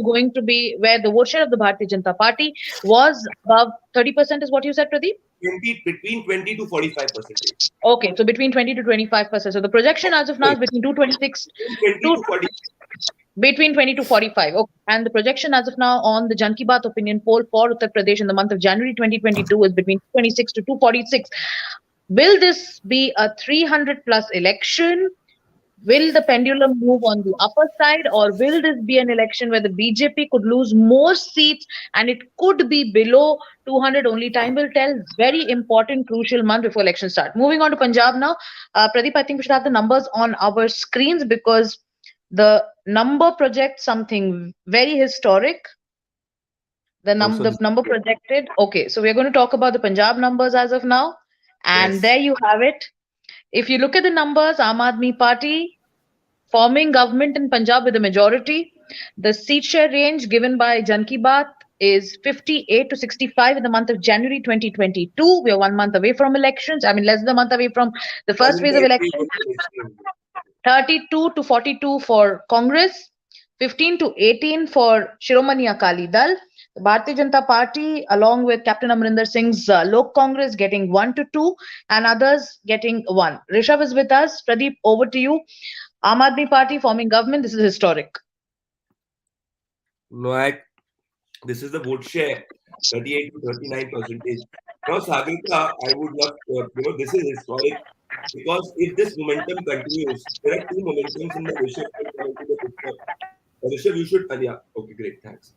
vote share of the Bharatiya Janata Party was above 30%, is what you said, Pradeep? Between 20 to 45%. Okay, so between 20 to 25%. So the projection as of now is between 226 to 40. Between 20 to 45. Okay. And the projection as of now on the Jan Ki Baat opinion poll for Uttar Pradesh in the month of January 2022 is between 226 to 246. Will this be a 300 plus election? Will the pendulum move on the upper side, or will this be an election where the BJP could lose more seats and it could be below 200? Only time will tell. Very important, crucial month before elections start. Moving on to Punjab now. Pradeep, I think we should have the numbers on our screens because the number projects something very historic. The number projected. Okay, so we're going to talk about the Punjab numbers as of now. And yes, there you have it. If you look at the numbers, Aam Aadmi Party forming government in Punjab with a majority. The seat share range given by Jan Ki Baat is 58 to 65 in the month of January 2022. We are 1 month away from elections. I mean, less than a month away from the first phase of elections. 32 to 42 for Congress. 15 to 18 for Shiromani Akali Dal. The Bharatiya Janata Party, along with Captain Amarinder Singh's Lok Congress, getting 1 to 2, and others getting 1. Rishabh is with us. Pradeep, over to you. Aam Aadmi Party forming government. This is historic. No, this is the vote share, 38 to 39%. Now, Sagarika, I would love this is historic, because if this momentum continues, there are two momentums in the Rishabh. Rishabh, you should. Yeah, okay, great, thanks.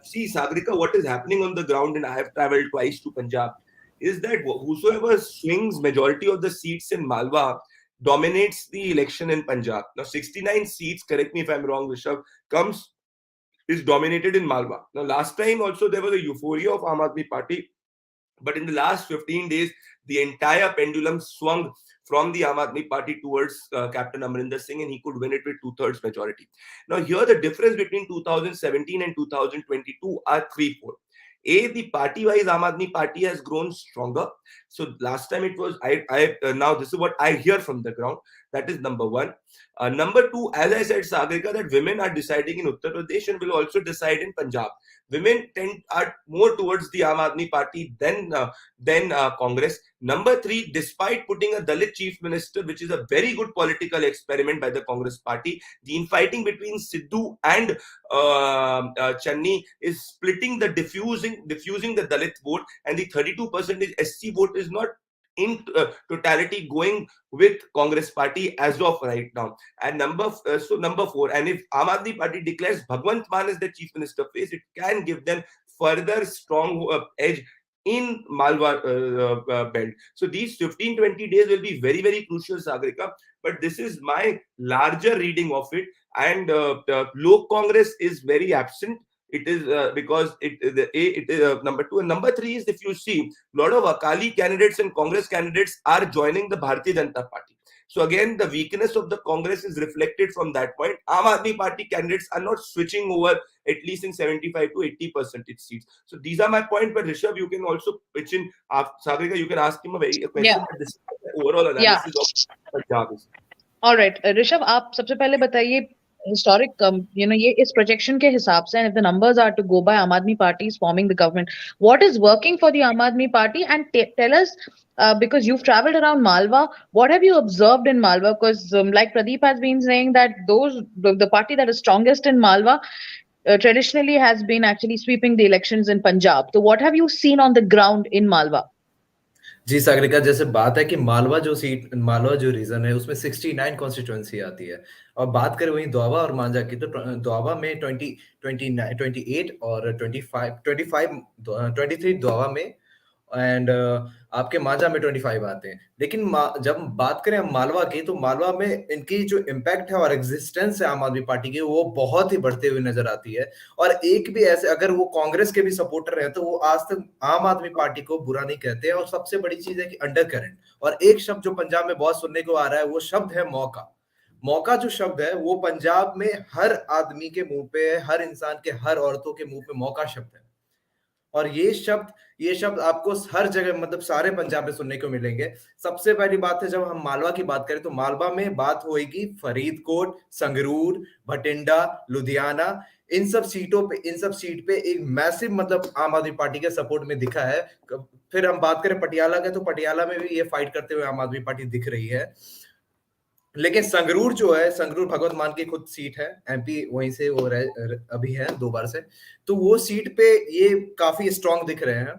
See, Sagarika, what is happening on the ground, and I have traveled twice to Punjab, is that whosoever swings majority of the seats in Malwa dominates the election in Punjab. Now, 69 seats, correct me if I'm wrong, Rishabh, is dominated in Malwa. Now, last time also there was a euphoria of Aam Aadmi Party, but in the last 15 days, the entire pendulum swung from the Aam Aadmi Party towards Captain Amarinder Singh, and he could win it with 2/3 majority. Now, here the difference between 2017 and 2022 are threefold. A, the party-wise Aam Aadmi Party has grown stronger. So last time it was, now this is what I hear from the ground. That is number one. Number two, as I said, Sagarika, that women are deciding in Uttar Pradesh and will also decide in Punjab. Women are more towards the Aam Aadmi Party than Congress. Number three, despite putting a Dalit chief minister, which is a very good political experiment by the Congress party, the infighting between Sidhu and Channi is splitting diffusing the Dalit vote, and the 32% SC vote is not in totality going with Congress party as of right now. And number 4, and if Aam Aadmi Party declares Bhagwant Mann as the chief minister face, it can give them further strong edge in Malwa belt. So these 15-20 days will be very, very crucial, Sagarika. But this is my larger reading of it. And Lok Congress is very absent. It is because it is number 2, and number 3 is, if you see, a lot of Akali candidates and Congress candidates are joining the Bharatiya Janata Party. So again, the weakness of the Congress is reflected from that point. Aam Aadmi Party candidates are not switching over, at least in 75 to 80% seats. So these are my points. But Rishabh, you can also pitch in. Sagarika, you can ask him a question. Yeah. But this is the overall analysis of Punjab. All right, Rishabh, आप सबसे पहले बताइए historic, ये इस projection के हिसाब से, and if the numbers are to go by, Aam Aadmi Party is forming the government. What is working for the Aam Aadmi Party? And tell us, because you've traveled around Malwa, what have you observed in Malwa? Because like Pradeep has been saying that the party that is strongest in Malwa traditionally has been actually sweeping the elections in Punjab. So what have you seen on the ground in Malwa? जी सागरिका, जैसे बात है कि मालवा जो reason है उसमें 69 constituency आती है, और बात करें वहीं दोआबा और मांझा की, तो दोआबा में 28 और 23 दोआबा में, एंड आपके मांझा में 25 आते हैं। लेकिन जब बात करें हम मालवा की, तो मालवा में इनकी जो इम्पैक्ट है और एग्जिस्टेंस है आम आदमी पार्टी की, वो बहुत ही बढ़ते हुए नजर आती है। और एक भी ऐसे, अगर वो कांग्रेस के भी सपोर्टर हैं, तो वो आज तक आम आदमी पार्टी को बुरा नहीं कहते हैं। और सबसे बड़ी चीज है कि अंडर करंट, और एक शब्द जो पंजाब में बहुत सुनने को आ रहा है, वो शब्द है मौका। मौका जो शब्द है, वो पंजाब में हर आदमी के मुंह पे, हर इंसान के, हर औरतों के मुंह पे मौका शब्द है। और ये शब्द आपको हर जगह, मतलब सारे पंजाब में सुनने को मिलेंगे। सबसे पहली बात है, जब हम मालवा की बात करें, तो मालवा में बात होएगी फरीदकोट, संगरूर, भटिंडा, लुधियाना, इन सब सीट पे एक मैसिव, मतलब आम आदमी पार्टी के सपोर्ट में दिखा है। फिर हम बात करें पटियाला के, तो पटियाला में भी ये फाइट करते हुए आम आदमी पार्टी दिख रही है। लेकिन संगरूर जो है, संगरूर भगवंत मान की खुद सीट है, एमपी वहीं से वो अभी है 2 बार से, तो वो सीट पे ये काफी स्ट्रांग दिख रहे हैं।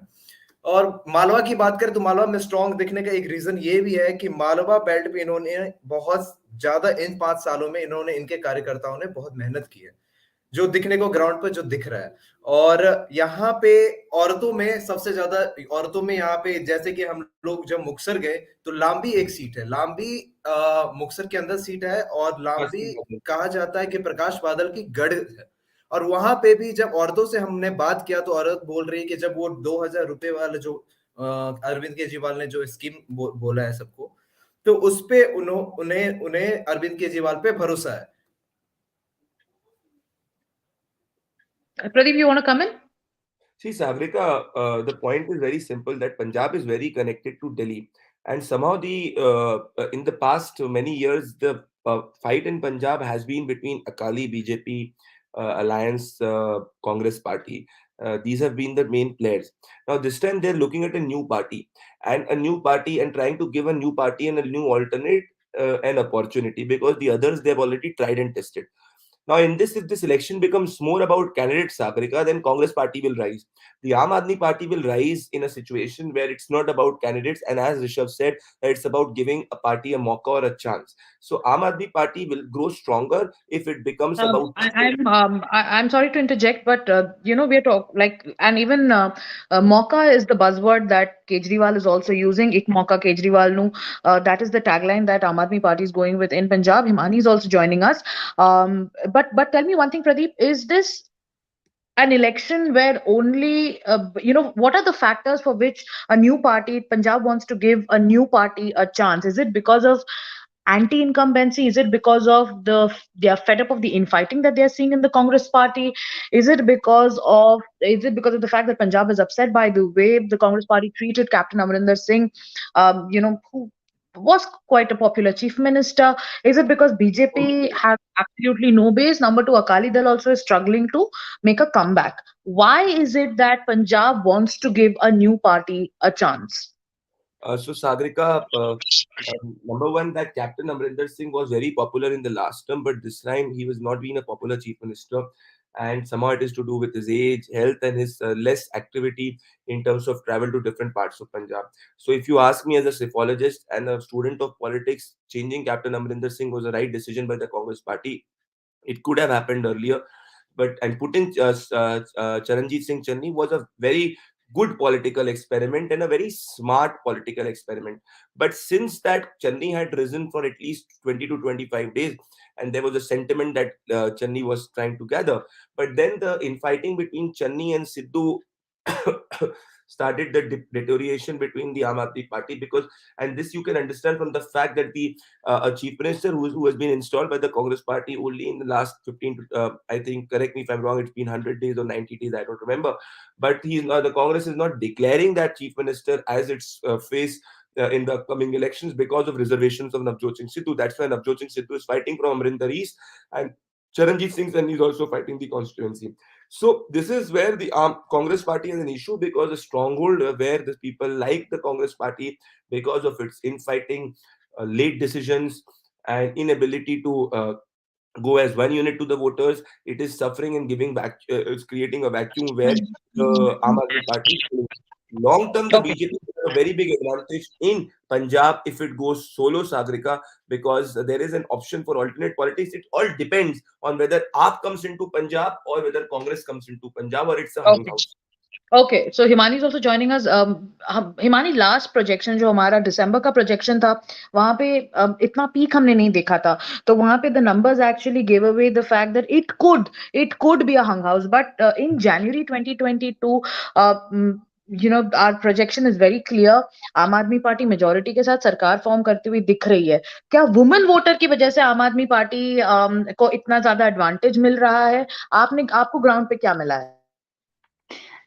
और मालवा की बात करें, तो मालवा में स्ट्रांग दिखने का एक रीजन ये भी है कि मालवा बेल्ट पे इन्होंने बहुत ज्यादा, इन 5 सालों में इनके कार्यकर्ताओं ने बहुत मेहनत की है, जो दिखने को ग्राउंड पे जो दिख रहा है। और यहाँ पे औरतों में सबसे ज्यादा, औरतों में यहाँ पे, जैसे कि हम लोग जब मुक्तसर गए, तो लांबी एक सीट है, लांबी मुक्तसर के अंदर सीट है, और लांबी कहा जाता है कि प्रकाश बादल की गढ़ है। और वहां पे भी जब औरतों से हमने बात किया, तो औरत बोल रही है कि जब वो 2000 रुपए वाले जो अरविंद केजरीवाल ने जो स्कीम बोला है सबको, तो उस पे उन्हें अरविंद केजरीवाल पे भरोसा है। Pradeep, you want to come in? See, Sagarika, the point is very simple, that Punjab is very connected to Delhi, and somehow in the past many years, the fight in Punjab has been between Akali, BJP, Alliance, Congress Party. These have been the main players. Now this time they're looking at a new party and trying to give a new party and a new alternate an opportunity, because the others they've already tried and tested. Now, if this election becomes more about candidates, Sagarika, then Congress party will rise. The Aam Aadmi Party will rise in a situation where it's not about candidates, and as Rishabh said, it's about giving a party a mauka or a chance. So Aam Aadmi Party will grow stronger if it becomes about. I'm sorry to interject, but we're talking and even mauka is the buzzword that Kejriwal is also using. Ik mauka Kejriwal nu. That is the tagline that Aam Aadmi Party is going with in Punjab. Himani is also joining us. But tell me one thing, Pradeep, is this an election where only, what are the factors for which a new party, Punjab wants to give a new party a chance? Is it because of anti-incumbency? Is it because of they are fed up of the infighting that they are seeing in the Congress party? Is it because of the fact that Punjab is upset by the way the Congress party treated Captain Amarinder Singh, who was quite a popular chief minister? Is it because BJP has absolutely no base? Number 2, Akali Dal also is struggling to make a comeback. Why is it that Punjab wants to give a new party a chance? So Sagarika, number 1, that Captain Amarinder Singh was very popular in the last term, but this time he was not being a popular chief minister. and somehow it is to do with his age, health, and his less activity in terms of travel to different parts of Punjab. So if you ask me as a psephologist and a student of politics, changing Captain Amrinder Singh was the right decision by the Congress party. It could have happened earlier, but and putting Charanjit Singh Channi was a very good political experiment and a very smart political experiment. But since that Channi had risen for at least 20 to 25 days, and there was a sentiment that Channi was trying to gather, but then the infighting between Channi and Sidhu started the deterioration between the Aam Aadmi Party, because, and this you can understand from the fact that the a chief minister who has been installed by the Congress party only in the last 15 to, I think, correct me if I'm wrong, it's been 100 days or 90 days, I don't remember, but he's not, the Congress is not declaring that chief minister as its face in the upcoming elections because of reservations of Navjot Singh Sidhu. That's why Navjot Singh Sidhu is fighting from Amrinder East, and Charanjit Singh Channi is also fighting the constituency. So this is where the Congress party has an issue, because a stronghold where the people like the Congress party because of its infighting, late decisions, and inability to go as one unit to the voters, it is suffering and giving back. It's creating a vacuum where the Aam Aadmi Party, long term, the Okay. BJP has a very big advantage in Punjab if it goes solo, Sagrika, because there is an option for alternate politics. It all depends on whether AAP comes into Punjab or whether Congress comes into Punjab, or it's a hung Okay. house. Okay, so Himani is also joining us. Himani, last projection जो हमारा दिसंबर का projection था, वहाँ पे इतना peak हमने नहीं देखा था. तो वहाँ पे the numbers actually gave away the fact that it could be a hung house. But in January 2022, our projection is very clear. आम आदमी पार्टी majority के साथ सरकार फॉर्म करती हुई दिख रही है. क्या वुमेन वोटर की वजह से आम आदमी पार्टी को इतना ज्यादा एडवांटेज मिल रहा है? आपको ग्राउंड पे क्या मिला है?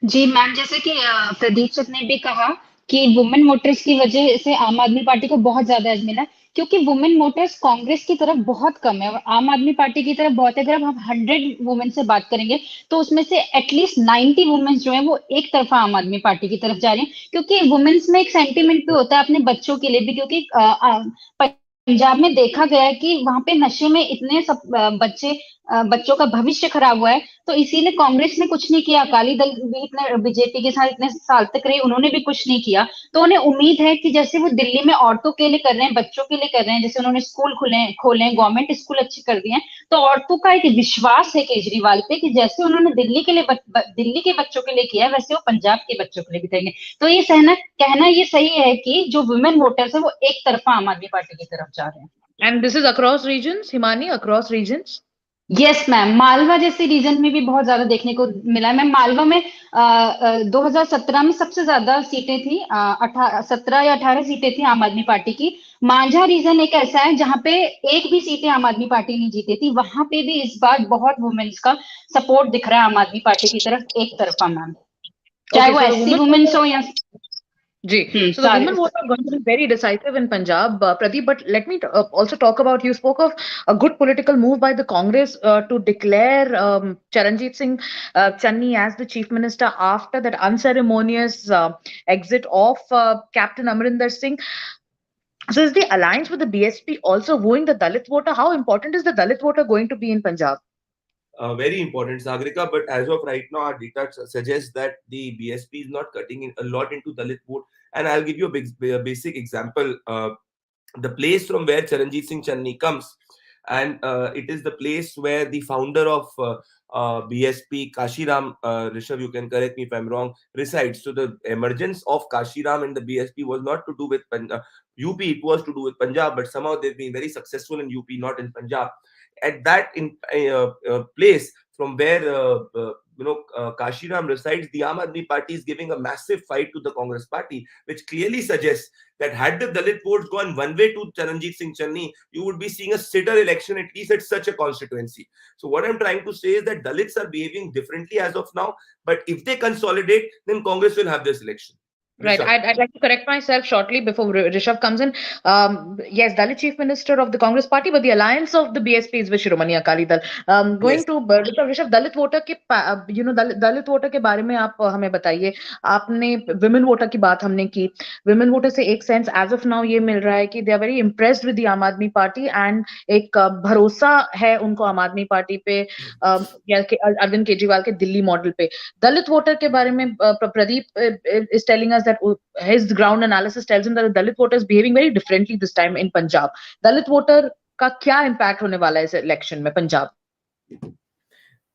जी मैम, जैसे कि प्रदीप सर ने भी कहा कि वुमेन वोटर्स की वजह से आम आदमी पार्टी को बहुत ज्यादा एज मिला, क्योंकि वुमेन वोटर्स कांग्रेस की तरफ बहुत कम है और आम आदमी पार्टी की तरफ बहुत है. अगर हम 100 वुमेन से बात करेंगे तो उसमें से एटलीस्ट 90 वुमेन जो है वो एक तरफा आम आदमी पार्टी की तरफ जा रही है, क्योंकि वुमेन्स में एक सेंटिमेंट भी होता है अपने बच्चों के लिए भी, क्योंकि पंजाब में देखा गया है कि वहां पे नशे में इतने सब बच्चों का भविष्य खराब हुआ है, तो इसीलिए कांग्रेस ने कुछ नहीं किया. अकाली दल भी इतने बीजेपी के साथ इतने साल तक रहे, उन्होंने भी कुछ नहीं किया. तो उन्हें उम्मीद है कि जैसे वो दिल्ली में औरतों के लिए कर रहे हैं, बच्चों के लिए कर रहे हैं, जैसे उन्होंने स्कूल खोले, गवर्नमेंट स्कूल अच्छे कर दिए हैं, तो औरतों का एक विश्वास है केजरीवाल पे कि जैसे उन्होंने दिल्ली के बच्चों के लिए किया है, वैसे वो पंजाब के बच्चों के लिए भी करेंगे. तो ये कहना ये सही है कि जो वुमेन वोटर्स है वो एक तरफा आम आदमी पार्टी की तरफ जा रहे हैं. And this is across regions, Himani, across regions? Yes ma'am, Malwa जैसे रीजन में भी बहुत ज्यादा देखने को मिला है. मैम, मालवा में 2017 में सबसे ज्यादा सीटें थी, 17 या 18 सीटें थी आम आदमी पार्टी की. मांझा रीजन एक ऐसा है जहां पे एक भी सीटें आम आदमी पार्टी नहीं जीती थी, वहां पे भी इस बार बहुत वुमेन्स का सपोर्ट दिख रहा है आम आदमी पार्टी की तरफ एक तरफा मैम, चाहे वो एससी वुमेन्स हो या So the women vote are going to be very decisive in Punjab, Pradeep. But let me also talk about, you spoke of a good political move by the Congress to declare Charanjit Singh Channi as the chief minister after that unceremonious exit of Captain Amrinder Singh. So is the alliance with the BSP also wooing the Dalit voter? How important is the Dalit voter going to be in Punjab? Very important, Sagrika, but as of right now, our data suggests that the BSP is not cutting in a lot into Dalit vote. And I'll give you a basic example. The place from where Charanjit Singh Channi comes, and it is the place where the founder of BSP, Kashiram, Rishabh, you can correct me if I'm wrong, resides. So the emergence of Kashiram and the BSP was not to do with UP, it was to do with Punjab, but somehow they've been very successful in UP, not in Punjab. At that place from where Kashiram resides, the Aam Aadmi Party is giving a massive fight to the Congress Party, which clearly suggests that had the Dalit votes gone one way to Charanjit Singh Channi, you would be seeing a sitter election, at least at such a constituency. So what I'm trying to say is that Dalits are behaving differently as of now, but if they consolidate, then Congress will have this election. Right. Rishabh. I'd like to correct myself shortly before Rishabh comes in. Yes, Dalit Chief Minister of the Congress Party, but the alliance of the BSP is with Shiromani Akali Dal. Going Yes. to Rishabh, Dalit voter के Dalit voter के बारे में आप हमें बताइए. आपने women voter की बात हमने की. Women voter से एक sense as of now ये मिल रहा है कि they are very impressed with the आम आदमी पार्टी and एक भरोसा है उनको आम आदमी पार्टी पे या अरविंद केजरीवाल के दिल्ली मॉडल पे. Dalit voter के बारे में Pradeep is telling us that his ground analysis tells him that the Dalit voter is behaving very differently this time in Punjab. Dalit voter का क्या impact होने वाला है इस election में पंजाब?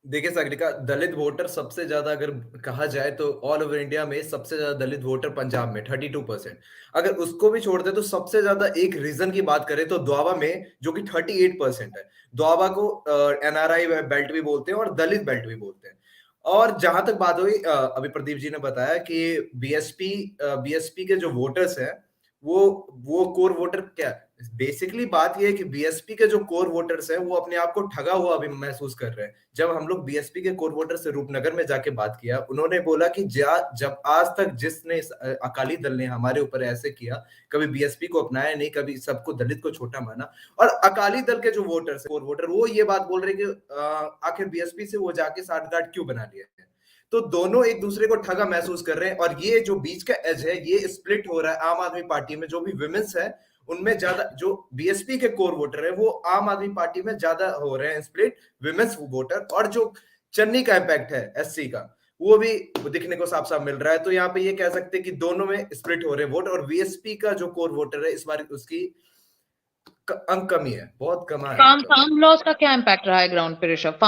देखिए सागरिका, दलित वोटर सबसे ज्यादा अगर कहा जाए तो ऑल ओवर इंडिया में सबसे ज्यादा दलित वोटर पंजाब में 32%. अगर उसको भी छोड़ दे तो सबसे ज्यादा एक रीजन की बात करें तो द्वाबा में जो कि 38% है. द्वाबा को एनआरआई बेल्ट भी बोलते हैं और दलित बेल्ट भी बोलते हैं. और जहां तक बात हुई, अभी प्रदीप जी ने बताया कि बीएसपी के जो वोटर्स हैं वो कोर वोटर क्या, बेसिकली बात ये है कि बीएसपी के जो कोर वोटर्स हैं वो अपने आप को ठगा हुआ अभी महसूस कर रहे हैं. जब हम लोग बीएसपी के कोर वोटर से रूपनगर में जाके बात किया, उन्होंने बोला कि जब आज तक जिसने अकाली दल ने हमारे ऊपर ऐसे किया, कभी बीएसपी को अपनाया नहीं, कभी सबको दलित को छोटा माना. और अकाली दल के जो वोटर्स कोर वोटर वो ये बात बोल रहे कि आखिर बीएसपी से वो जाके साठगांठ क्यों बना लिया है. तो दोनों एक दूसरे को ठगा महसूस कर रहे हैं. और ये जो बीच का एज है ये स्प्लिट हो रहा है आम आदमी पार्टी में. जो भी विमेंस है उनमें ज्यादा, जो बीएसपी के कोर वोटर है वो आम आदमी पार्टी में ज्यादा हो रहे हैं स्प्लिट विमेंस वोटर. और जो चन्नी का इम्पैक्ट है एससी का वो भी दिखने को साफ साफ मिल रहा है. तो यहाँ पे ये कह सकते हैं कि दोनों में स्प्लिट हो रहे हैं वोट. और बीएसपी का जो कोर वोटर है इस बार उसकी अंक कमी है, बहुत कम है. फार्म लॉस का क्या इम्पैक्ट रहा है ग्राउंड पे Rishabh?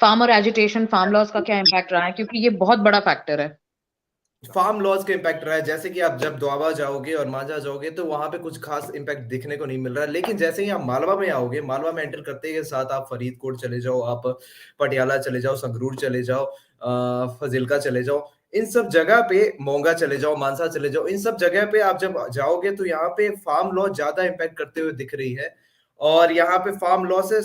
Farmer agitation, farm laws का क्या इम्पैक्ट रहा है, क्योंकि ये बहुत बड़ा फैक्टर है. फार्म लॉज का इम्पैक्ट रहा है. जैसे कि आप जब द्वाबा जाओगे और मांझा जाओगे तो वहां पे कुछ खास इम्पैक्ट दिखने को नहीं मिल रहा है. लेकिन जैसे ही आप मालवा में आओगे, मालवा में एंटर करते के साथ आप फरीदकोट चले जाओ, आप पटियाला चले जाओ, संगरूर चले जाओ, फजिल्का चले जाओ, इन सब जगह पे मोंगा चले जाओ, मानसा चले जाओ, इन सब जगह पे आप जब जाओगे तो यहाँ पे फार्म लॉ ज्यादा इम्पैक्ट करते हुए दिख रही है. और यहाँ पे फार्म लॉ से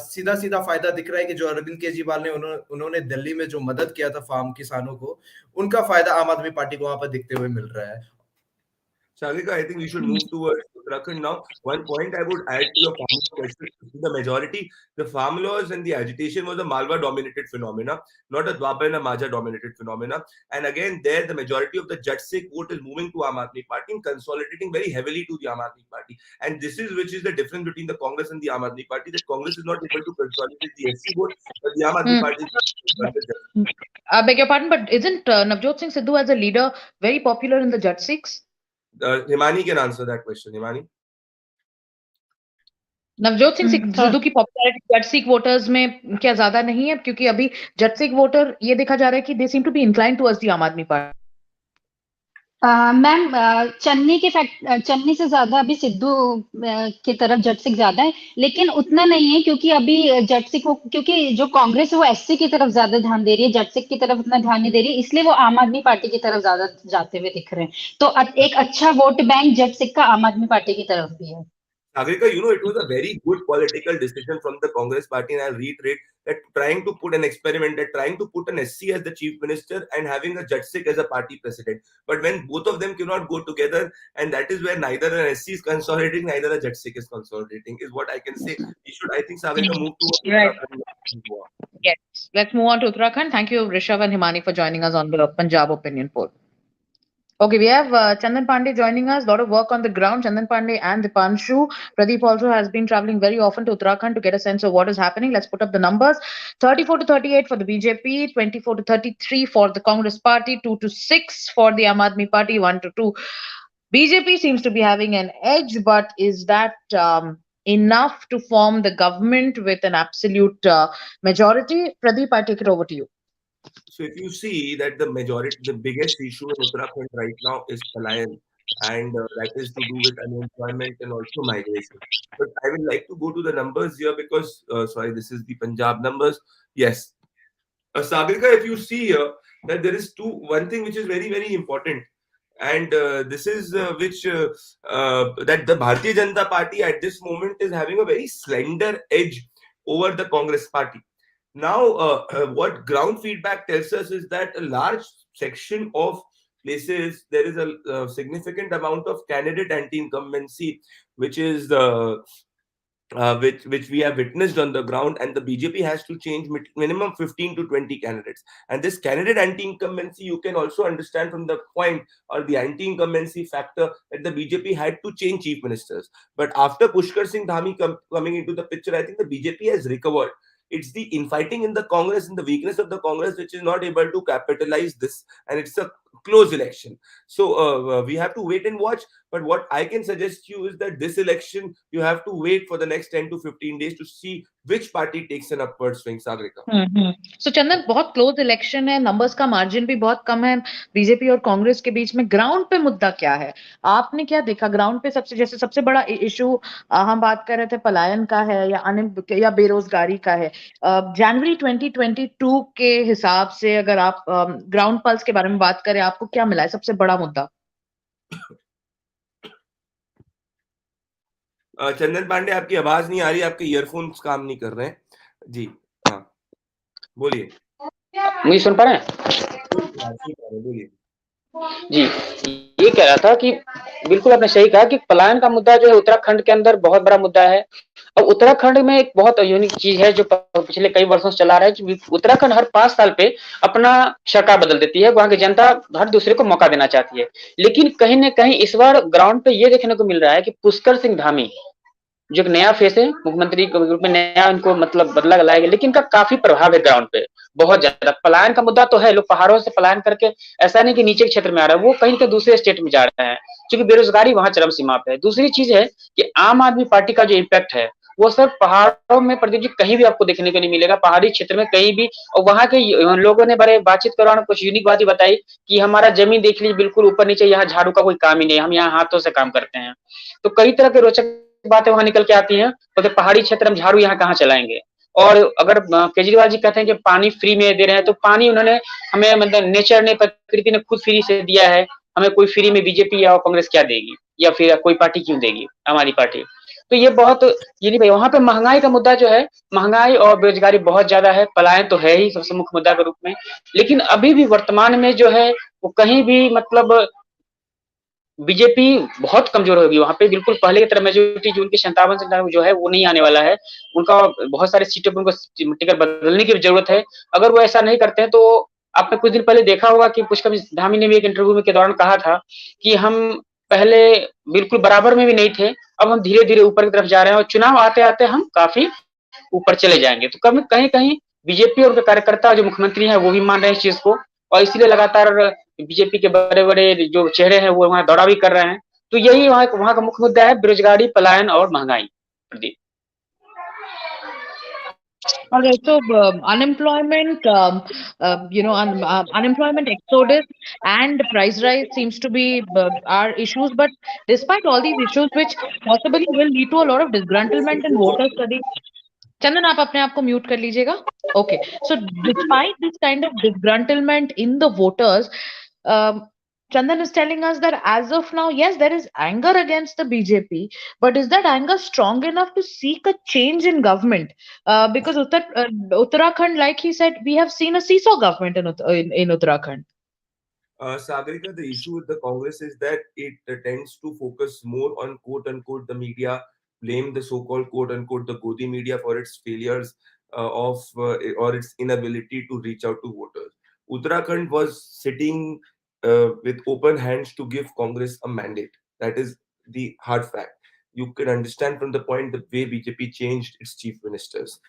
सीधा सीधा फायदा दिख रहा है कि जो अरविंद केजरीवाल ने उन्होंने दिल्ली में जो मदद किया था फार्म किसानों को, उनका फायदा आम आदमी पार्टी को वहां पर दिखते हुए मिल रहा है. Sagrika, I think we should move towards Uttarakhand now. One point I would add to your farm question: the majority, the farm laws and the agitation was a Malwa-dominated phenomena, not a Dwaba and a Majha-dominated phenomena. And again, there the majority of the Jat Sikh vote is moving to Aam Aadmi Party and consolidating very heavily to the Aam Aadmi Party. And this is which is the difference between the Congress and the Aam Aadmi Party. That Congress is not able to consolidate the SC vote, but the Aam Aadmi Party is. I beg your pardon, but isn't Navjot Singh Sidhu as a leader very popular in the Jat Sikhs? Himani can answer that question. Himani? Navjot Singh Sidhu की popularity जट Sikh voters में क्या ज्यादा नहीं है? क्योंकि अभी जट Sikh voter ये देखा जा रहा है कि they seem to be inclined towards the Aam Aadmi party. Ma'am, Channi से ज्यादा अभी सिद्धू की तरफ जट सिख ज्यादा है, लेकिन उतना नहीं है क्योंकि अभी जट सिख क्योंकि जो कांग्रेस है वो एससी की तरफ ज्यादा ध्यान दे रही है, जट सिख की तरफ उतना ध्यान नहीं दे रही है, इसलिए वो आम आदमी पार्टी की तरफ ज्यादा जाते हुए दिख रहे हैं. तो एक अच्छा वोट बैंक जट सिख का आम आदमी पार्टी की तरफ भी है. Sagrika, it was a very good political decision from the Congress party, and I'll reiterate that trying to put an experiment, that trying to put an SC as the chief minister and having a Jat Sikh as a party president. But when both of them cannot go together, and that is where neither an SC is consolidating, neither a Jat Sikh is consolidating, is what I can say. We should, I think, Sagrika, move to Right. Yes, let's move on to Uttarakhand. Thank you, Rishabh and Himani, for joining us on the Punjab Opinion Poll. Okay, we have Chandan Pandey joining us. A lot of work on the ground. Chandan Pandey and Dipanshu. Pradeep also has been traveling very often to Uttarakhand to get a sense of what is happening. Let's put up the numbers. 34 to 38 for the BJP, 24 to 33 for the Congress Party, 2 to 6 for the Aam Aadmi Party, 1 to 2. BJP seems to be having an edge, but is that enough to form the government with an absolute majority? Pradeep, I take it over to you. So if you see that the biggest issue in Uttarakhand right now is Palayan, and that is to do with unemployment and also migration. But I would like to go to the numbers here because, this is the Punjab numbers. Yes. Sagrika, if you see here that there is one thing which is very, very important. And this is that the Bharatiya Janata Party at this moment is having a very slender edge over the Congress Party. Now, what ground feedback tells us is that a large section of places there is a significant amount of candidate anti-incumbency, which is the which we have witnessed on the ground, and the BJP has to change minimum 15 to 20 candidates. And this candidate anti-incumbency, you can also understand from the point or the anti-incumbency factor that the BJP had to change chief ministers. But after Pushkar Singh Dhami coming into the picture, I think the BJP has recovered. It's the infighting in the Congress and the weakness of the Congress which is not able to capitalize this, and it's a close election. So we have to wait and watch. But what I can suggest you is that this election, you have to wait for the next 10 to 15 days to see which party takes an upward swing. Sagarika. सो चंदन, बहुत close election है, numbers का margin भी बहुत कम है BJP और कांग्रेस के बीच में. Ground पे मुद्दा क्या है, आपने क्या देखा ग्राउंड पे? सबसे बड़ा इशू हम बात कर रहे थे पलायन का है या बेरोजगारी का है. जनवरी 2022 के हिसाब से अगर आप ग्राउंड पल्स के बारे में बात करें, आपको क्या मिला है सबसे बड़ा मुद्दा? चंदन पांडे, आपकी आवाज नहीं आ रही, आपके ईयरफोन्स काम नहीं कर रहे हैं जी. हाँ, बोलिए. मुझे सुन पा रहे हैं? बोलिए जी, ये कह रहा था कि बिल्कुल आपने सही कहा कि पलायन का मुद्दा जो है उत्तराखंड के अंदर बहुत बड़ा मुद्दा है. अब उत्तराखंड में एक बहुत यूनिक चीज है जो पिछले कई वर्षों से चला रहा है कि उत्तराखंड हर 5 साल पे अपना सरकार बदल देती है. वहां की जनता हर दूसरे को मौका देना चाहती है. लेकिन कहीं न कहीं इस बार ग्राउंड पे ये देखने को मिल रहा है कि पुष्कर सिंह धामी जो एक नया फेस है, मुख्यमंत्री के रूप में नया इनको मतलब बदला लाया गया, लेकिन इनका काफी प्रभाव है ग्राउंड पे, बहुत ज्यादा. पलायन का मुद्दा तो है, लोग पहाड़ों से पलायन करके ऐसा नहीं कि नीचे के क्षेत्र में आ रहा है, वो कहीं के दूसरे स्टेट में जा रहे हैं, क्योंकि बेरोजगारी वहां चरम सीमा पे है. दूसरी चीज है कि आम आदमी पार्टी का जो इम्पैक्ट है वो सर पहाड़ों में प्रदीप जी कहीं भी आपको देखने को नहीं मिलेगा, पहाड़ी क्षेत्र में कहीं भी. और वहां के लोगों ने बड़े बातचीत करवाने कुछ यूनिक बात ही बताई कि हमारा जमीन देख लीजिए बिल्कुल ऊपर नीचे, यहाँ झाड़ू का कोई काम ही नहीं, हम यहाँ हाथों से काम करते हैं. तो कई तरह के रोचक बातें वहां निकल के आती हैं. तो पहाड़ी क्षेत्र में झाड़ू यहाँ कहाँ चलाएंगे. और अगर केजरीवाल जी कहते हैं कि पानी फ्री में दे रहे हैं, तो पानी उन्होंने हमें मतलब नेचर ने, प्रकृति ने खुद फ्री से दिया है. हमें कोई फ्री में बीजेपी या कांग्रेस क्या देगी, या फिर कोई पार्टी क्यों देगी, हमारी पार्टी. तो ये बहुत ये नहीं भाई. वहां पे महंगाई का मुद्दा जो है, महंगाई और बेरोजगारी बहुत ज्यादा है. पलायन तो है ही सबसे मुख्य मुद्दा के रूप में, लेकिन अभी भी वर्तमान में जो है वो कहीं भी मतलब बीजेपी बहुत कमजोर होगी. वहां पे बिल्कुल पहले की तरह मेजोरिटी जो उनकी 57 से जो है वो नहीं आने वाला है. उनका बहुत सारे सीटों पर उनको टिकट बदलने की जरूरत है. अगर वो ऐसा नहीं करते हैं तो आपने कुछ दिन पहले देखा होगा कि पुष्कर धामी ने भी एक इंटरव्यू के दौरान कहा था कि हम पहले बिल्कुल बराबर में भी नहीं थे, अब हम धीरे धीरे ऊपर की तरफ जा रहे हैं और चुनाव आते आते हम काफी ऊपर चले जाएंगे. तो कहीं कहीं बीजेपी और उनके कार्यकर्ता जो मुख्यमंत्री है वो भी मान रहे हैं इस चीज को, और इसलिए लगातार बीजेपी के बड़े बड़े जो चेहरे हैं वो वहां दौरा भी कर रहे हैं. तो यही वहां का मुख्य मुद्दा है, बेरोजगारी, पलायन और महंगाई. Pradeep. Okay, so unemployment, unemployment exodus and price rise seems to be our issues. But despite all these issues, which possibly will lead to a lot of disgruntlement in voter study. चंदन, आप अपने आप को म्यूट कर लीजिएगा. Okay, so despite this kind of disgruntlement in the voters, Chandan is telling us that as of now, yes, there is anger against the BJP, but is that anger strong enough to seek a change in government? Because Uttarakhand, like he said, we have seen a seesaw government in Uttarakhand. Sagarika, the issue with the Congress is that it tends to focus more on quote unquote the media, blame the so-called quote unquote the Godi media for its failures or its inability to reach out to voters. Uttarakhand was sitting with open hands to give Congress a mandate. That is the hard fact. You can understand from the point the way BJP changed its chief ministers.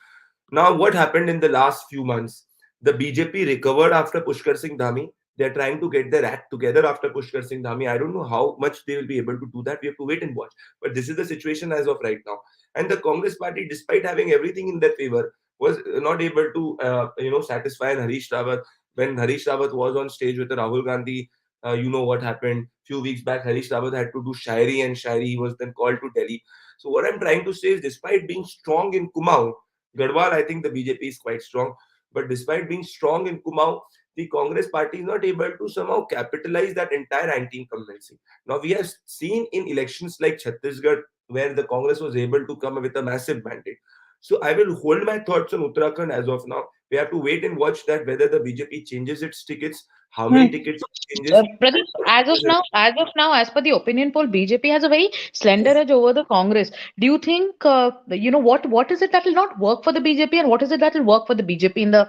Now, what happened in the last few months? The BJP recovered after Pushkar Singh Dhami. They're trying to get their act together after Pushkar Singh Dhami. I don't know how much they will be able to do that. We have to wait and watch. But this is the situation as of right now. And the Congress party, despite having everything in their favor, was not able to, satisfy Harish Rawat. When Harish Rawat was on stage with Rahul Gandhi, you know what happened. Few weeks back, Harish Rawat had to do Shairi and Shairi. He was then called to Delhi. So what I'm trying to say is, despite being strong in Kumaon, Garhwal, I think the BJP is quite strong. But despite being strong in Kumaon, the Congress party is not able to somehow capitalize that entire anti-incumbency. Now, we have seen in elections like Chhattisgarh, where the Congress was able to come up with a massive mandate. So I will hold my thoughts on Uttarakhand as of now. We have to wait and watch that whether the BJP changes its tickets, How many tickets changes? Pradeep, as of now, as per the opinion poll, BJP has a very slender edge over the Congress. Do you think, what is it that will not work for the BJP, and what is it that will work for the BJP in the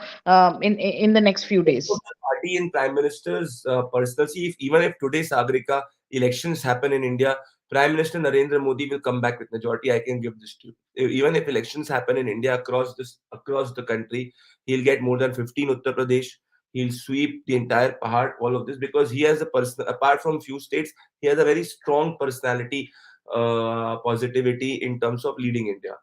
in the next few days? Party and Prime Minister's personal. See, even if today, Sagarika, elections happen in India, Prime Minister Narendra Modi will come back with majority. I can give this to you. Even if elections happen in India across the country, he'll get more than 15 Uttar Pradesh. He'll sweep the entire Pahad, all of this, because he has a person. Apart from few states, he has a very strong personality, positivity in terms of leading India.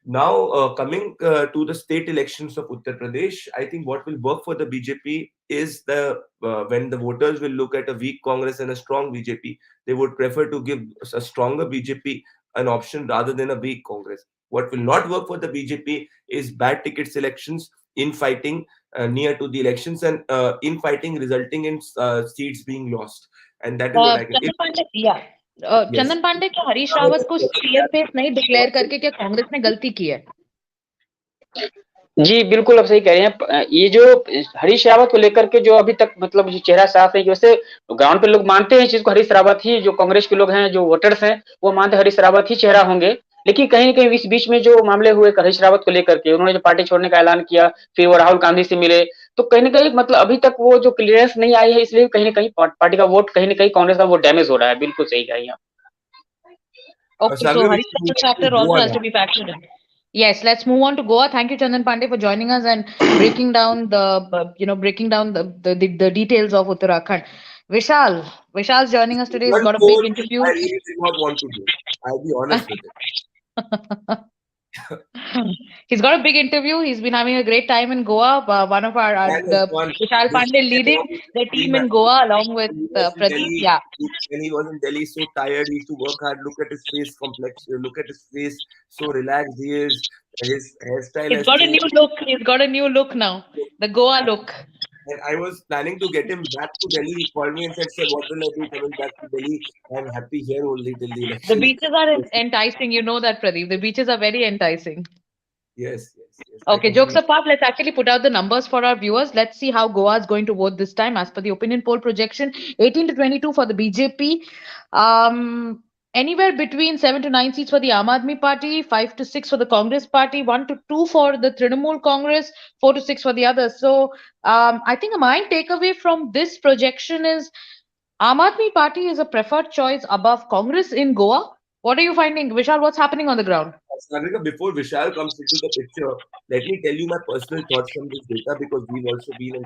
Now, coming to the state elections of Uttar Pradesh, I think what will work for the BJP is when the voters will look at a weak Congress and a strong BJP, they would prefer to give a stronger BJP an option rather than a weak Congress. What will not work for the BJP is bad ticket selections, infighting near to the elections, and infighting resulting in seats being lost. And that is what I can. Chandan Pandey, yeah. चंदन पांडे क्या हरीश रावत को CM पे नहीं declare करके क्या कांग्रेस ने गलती की है? जी बिल्कुल, आप सही कह रहे हैं। ये जो हरीश रावत को लेकर के जो अभी तक मतलब जो चेहरा साफ है, वैसे ग्राउंड पे लोग मानते हैं इस चीज को, हरीश रावत ही, जो कांग्रेस के लोग हैं, जो वोटर्स हैं, वो मानते हैं हरीश रावत ही चेहरा होंगे। लेकिन कहीं न कहीं इस बीच में जो मामले हुए हरीश रावत को लेकर के, उन्होंने जो पार्टी छोड़ने का ऐलान किया, फिर वो राहुल गांधी से मिले, तो कहीं न कहीं मतलब अभी तक वो जो क्लियरेंस नहीं आई है, इसलिए कहीं न कहीं पार्टी का वोट, कहीं न कहीं कांग्रेस का वोट डैमेज हो रहा है। बिल्कुल सही कह रही हैं आप। Okay, so Harish Rawat chapter also has to be factored in. Yes, let's move on to Goa. Thank you, Chandan Pandey, for joining us and breaking down the details of Uttarakhand. Vishal's joining us today. He's got a big interview. I really did not want to do. I'll be honest with it. He's got a big interview. He's been having a great time in Goa. One of Vishal Pandey leading the team in Goa along with Pradeep. Yeah. When he was in Delhi, so tired, he used to work hard. Look at his face complex. Look at his face, so relaxed he is. His hairstyle. He's got a new look. He's got a new look now. The Goa look. And I was planning to get him back to Delhi. He called me and said, "Sir, what will I do coming back to Delhi? I'm happy here only till the election." The beaches are enticing. You know that, Pradeep. The beaches are very enticing. Yes. Okay, jokes apart, let's actually put out the numbers for our viewers. Let's see how Goa is going to vote this time. As per the opinion poll projection, 18 to 22 for the BJP. Anywhere between 7 to 9 seats for the Aam Aadmi Party, 5 to 6 for the Congress Party, 1 to 2 for the Trinamool Congress, 4 to 6 for the others. So I think my takeaway from this projection is Aam Aadmi Party is a preferred choice above Congress in Goa. What are you finding, Vishal? What's happening on the ground? Sagarika, before Vishal comes into the picture, let me tell you my personal thoughts from this data, because we've also been in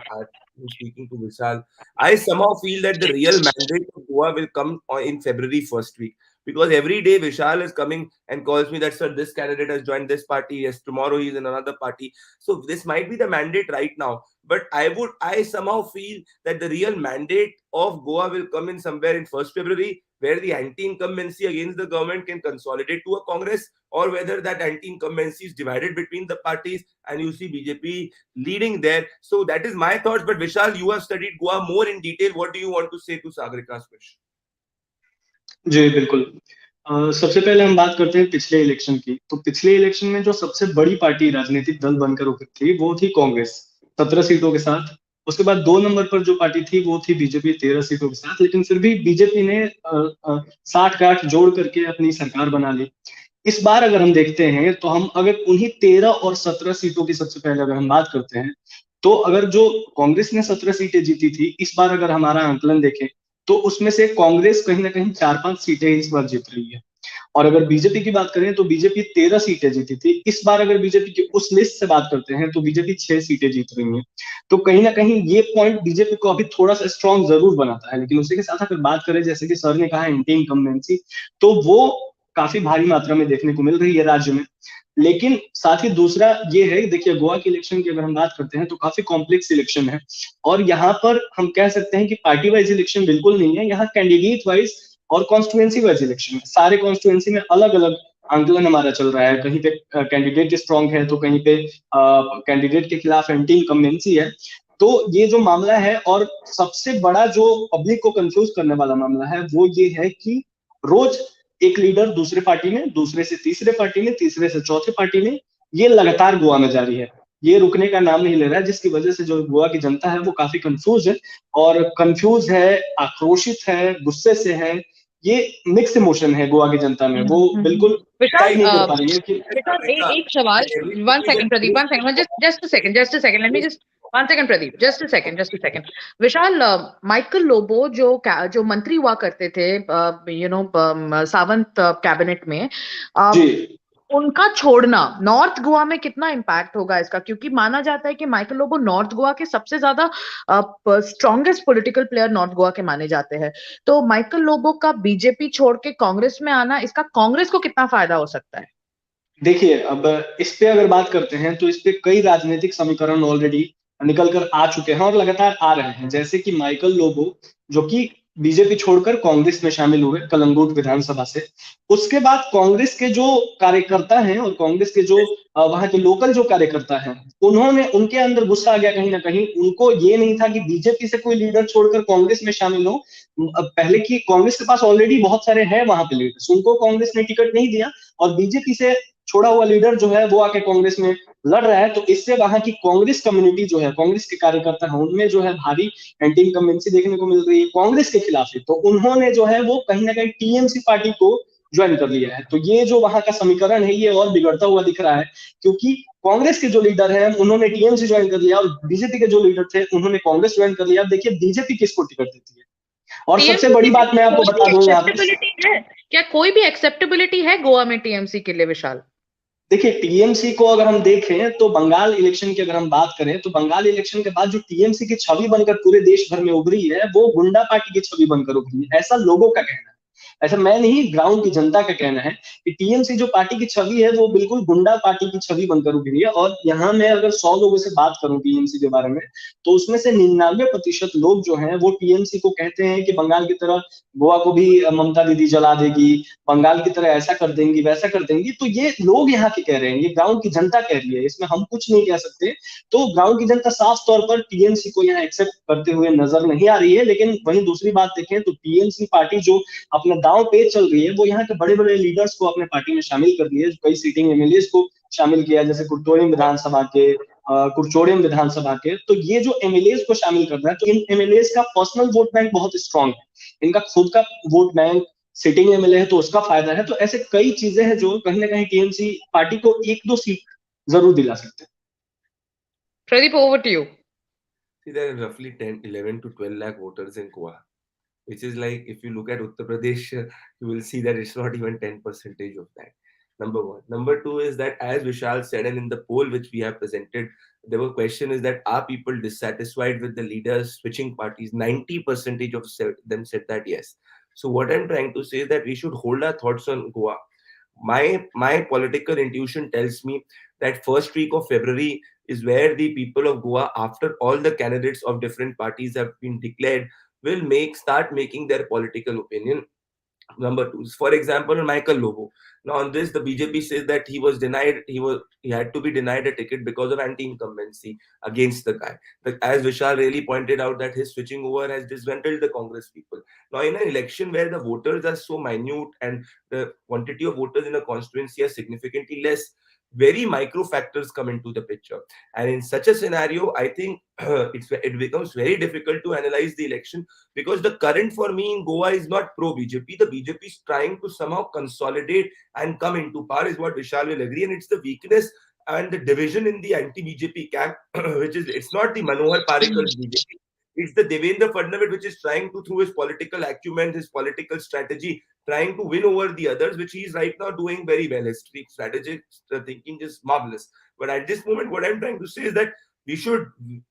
speaking to Vishal. I somehow feel that the real mandate of Goa will come in February first week, because every day Vishal is coming and calls me that, "Sir, this candidate has joined this party. Yes, tomorrow he's in another party." So this might be the mandate right now, but I somehow feel that the real mandate of Goa will come in somewhere in 1st February, where the anti-incumbency against the government can consolidate to a Congress, or whether that anti-incumbency is divided between the parties and you see BJP leading there. So that is my thoughts. But Vishal, you have studied Goa more in detail. What do you want to say to Sagarika's question? जी बिल्कुल। सबसे पहले हम बात करते हैं पिछले election की। तो पिछले इलेक्शन में जो सबसे बड़ी पार्टी राजनीतिक दल बनकर उभरी थी वो थी कांग्रेस 17 सीटों के साथ। उसके बाद 2 नंबर पर जो पार्टी थी वो थी बीजेपी 13 सीटों के साथ। लेकिन फिर भी बीजेपी ने 60 गांठ जोड़ करके अपनी सरकार बना ली। इस बार अगर हम देखते हैं तो हम अगर उन्हीं 13 और 17 सीटों की सबसे पहले अगर हम बात करते हैं, तो अगर जो कांग्रेस ने 17 सीटें जीती थी, इस बार अगर हमारा आंकलन देखें तो उसमें से कांग्रेस कहीं ना कहीं 4-5 सीटें इस बार जीत रही है। और अगर बीजेपी की बात करें तो बीजेपी 13 सीटें जीती थी। इस बार अगर बीजेपी की उस लिस्ट से बात करते हैं तो बीजेपी 6 सीटें जीत रही है। तो कहीं ना कहीं ये पॉइंट बीजेपी को अभी थोड़ा सा स्ट्रॉन्ग जरूर बनाता है। लेकिन उसी के साथ अगर बात करें, जैसे कि सर ने कहा, एंटी इनकम्बेंसी, तो वो काफी भारी मात्रा में देखने को मिल रही है राज्य में। लेकिन साथ ही दूसरा ये है, देखिए गोवा के इलेक्शन की अगर हम बात करते हैं तो काफी कॉम्प्लेक्स इलेक्शन है। और यहाँ पर हम कह सकते हैं कि पार्टी वाइज इलेक्शन बिल्कुल नहीं है, यहाँ कैंडिडेट वाइज और कॉन्स्टिट्यूएंसी वाइज इलेक्शन है। सारे कॉन्स्टिट्यूएंसी में अलग अलग आंकलन हमारा चल रहा है। कहीं पे कैंडिडेट स्ट्रॉन्ग है तो कहीं पे कैंडिडेट के खिलाफ एंटी इनकम्बेंसी है। तो ये जो मामला है, और सबसे बड़ा जो पब्लिक को कंफ्यूज करने वाला मामला है वो ये है कि रोज एक लीडर दूसरे पार्टी में, दूसरे से तीसरे पार्टी में, तीसरे से चौथे पार्टी में, ये लगातार गोवा में जारी है। ये रुकने का नाम नहीं ले रहा है, जिसकी वजह से जो गोवा की जनता है वो काफी कंफ्यूज है, और कंफ्यूज है, आक्रोशित है, गुस्से से है। ये मिक्स इमोशन है गोवा की जनता में, वो बिल्कुल विशाल, तय नहीं कर पा रही है कि विशाल, एक सवाल, one second, Pradeep, one second, just a second, let me just, one second, Pradeep, just a second. Vishal, Michael Lobo जो मंत्री हुआ करते थे, सावंत कैबिनेट में, जी उनका छोड़ना नॉर्थ गोवा में कितना इम्पैक्ट होगा इसका? क्योंकि माना जाता है कि माइकल लोबो नॉर्थ गोवा के सबसे ज्यादा strongest political player north Goa के माने जाते हैं। तो माइकल लोबो का बीजेपी छोड़ के कांग्रेस में आना, इसका कांग्रेस को कितना फायदा हो सकता है? देखिए, अब इस पे अगर बात करते हैं तो इस पे कई राजनीतिक समीकरण ऑलरेडी निकल कर आ चुके हैं और लगातार आ रहे हैं, जैसे कि माइकल लोबो जो कि बीजेपी छोड़कर कांग्रेस में शामिल हुए कलंगुट विधानसभा से। उसके बाद कांग्रेस के जो कार्यकर्ता हैं और कांग्रेस के जो वहां के लोकल जो कार्यकर्ता हैं, उनके अंदर गुस्सा आ गया कहीं ना कहीं। उनको ये नहीं था कि बीजेपी से कोई लीडर छोड़कर कांग्रेस में शामिल हो। पहले की कांग्रेस के पास ऑलरेडी बहुत सारे हैं वहां पे लीडर्स, उनको कांग्रेस ने टिकट नहीं दिया, और बीजेपी से छोड़ा हुआ लीडर जो है वो आके कांग्रेस में लड़ रहा है। तो इससे वहां की कांग्रेस कम्युनिटी जो है, कांग्रेस के कार्यकर्ता है, उनमें जो है भारी एंटी इनकम्बेंसी देखने को मिल रही है कांग्रेस के खिलाफ ही। तो उन्होंने जो है वो कहीं ना कहीं टीएमसी पार्टी को ज्वाइन कर लिया है। तो ये जो वहां का समीकरण है ये और बिगड़ता हुआ दिख रहा है, क्योंकि कांग्रेस के जो लीडर हैं उन्होंने टीएमसी ज्वाइन कर लिया, और बीजेपी के जो लीडर थे उन्होंने कांग्रेस ज्वाइन कर लिया। अब देखिए बीजेपी किसको टिकट देती है। और सबसे बड़ी बात मैं आपको बता दूं यहाँ पे, क्या कोई भी एक्सेप्टेबिलिटी है गोवा में टीएमसी के लिए, विशाल? देखिए, टीएमसी को अगर हम देखें तो बंगाल इलेक्शन की अगर हम बात करें तो बंगाल इलेक्शन के बाद जो टीएमसी की छवि बनकर पूरे देश भर में उभरी है वो गुंडा पार्टी की छवि बनकर उभरी है, ऐसा लोगों का कहना है। ऐसा मैं नहीं, ग्राउंड की जनता का कहना है कि टीएमसी जो पार्टी की छवि है वो बिल्कुल गुंडा पार्टी की छवि बनकर उभरी है। और यहाँ मैं अगर 100 लोगों से बात करूं टीएमसी के बारे में, तो उसमें से 99% लोग जो हैं वो टीएमसी को कहते हैं कि बंगाल की तरह गोवा को भी ममता दीदी जला देगी, बंगाल की तरह ऐसा कर देंगी, वैसा कर देंगी। तो ये लोग यहाँ के कह रहे हैं, ये ग्राउंड की जनता कह रही है, इसमें हम कुछ नहीं कह सकते। तो ग्राउंड की जनता साफ तौर पर टीएमसी को यहाँ एक्सेप्ट करते हुए नजर नहीं आ रही है। लेकिन वहीं दूसरी बात देखें तो टीएमसी पार्टी जो अपने दांव पे चल रही है वो यहाँ के बड़े बड़े लीडर्स को अपने पार्टी में शामिल कर रही है, कई सीटिंग एमएलए को शामिल किया, जैसे कुरचोड़ियम विधानसभा के। तो ये जो एमएलए को शामिल कर रहा है, तो इन एमएलए का पर्सनल वोट बैंक बहुत स्ट्रांग है, इनका खुद का वोट बैंक सिटिंग एमएलए है, तो उसका फायदा है। तो ऐसे कई चीजें हैं जो कहीं ना कहीं टीएमसी पार्टी को 1-2 सीट जरूर दिला सकते हैं। Pradeep, over to you. See, there are roughly 11 to 12 lakh voters in Goa, which is like, if you look at Uttar Pradesh, you will see that it's not even 10% of that. Number one. Number two is that, as Vishal said, and in the poll which we have presented, there was question is that are people dissatisfied with the leaders switching parties? 90% of them said that yes. So what I'm trying to say is that we should hold our thoughts on Goa. My political intuition tells me that first week of February is where the people of Goa, after all the candidates of different parties have been declared, will start making their political opinion. Number two, for example, Michael Lobo. Now on this, the BJP says that he had to be denied a ticket because of anti-incumbency against the guy. As Vishal really pointed out, that his switching over has dismantled the Congress people. Now in an election where the voters are so minute and the quantity of voters in a constituency are significantly less, very micro factors come into the picture. And in such a scenario, I think it becomes very difficult to analyze the election, because the current for me in Goa is not pro-BJP. The BJP is trying to somehow consolidate and come into power, is what Vishal will agree. And it's the weakness and the division in the anti-BJP camp, it's not the Manohar Parrikar's BJP. It's the Devendra Fadnavis which is trying to, through his political acumen, his political strategy, trying to win over the others, which he's right now doing very well. His strategic thinking is marvelous. But at this moment, what I'm trying to say is that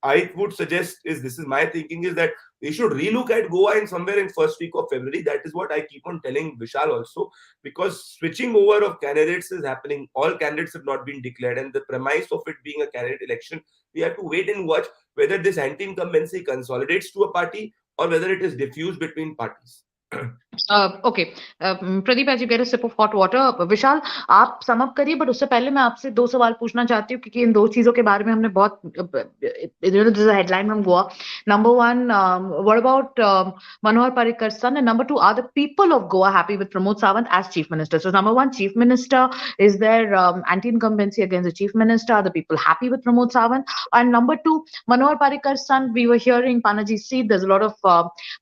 I would suggest this is my thinking, is that we should relook at Goa in somewhere in first week of February. That is what I keep on telling Vishal also, because switching over of candidates is happening. All candidates have not been declared, and the premise of it being a candidate election, we have to wait and watch whether this anti-incumbency consolidates to a party or whether it is diffused between parties. Okay Pradeep, as you get a sip of hot water, Vishal आप sum up करिए, but उससे पहले मैं आपसे 2 सवाल पूछना चाहती हूँ, क्योंकि इन 2 चीजों के बारे में हमने बहुत headline from Goa. Number 1, what about Manohar Parrikar's son, and number 2, are the people of Goa happy with Pramod Sawant as chief minister? So number 1, chief minister, is there anti-incumbency against the chief minister? Are the people happy with Pramod Sawant? And number 2, Manohar Parrikar's son, we were hearing Panaji Seat, there's a lot of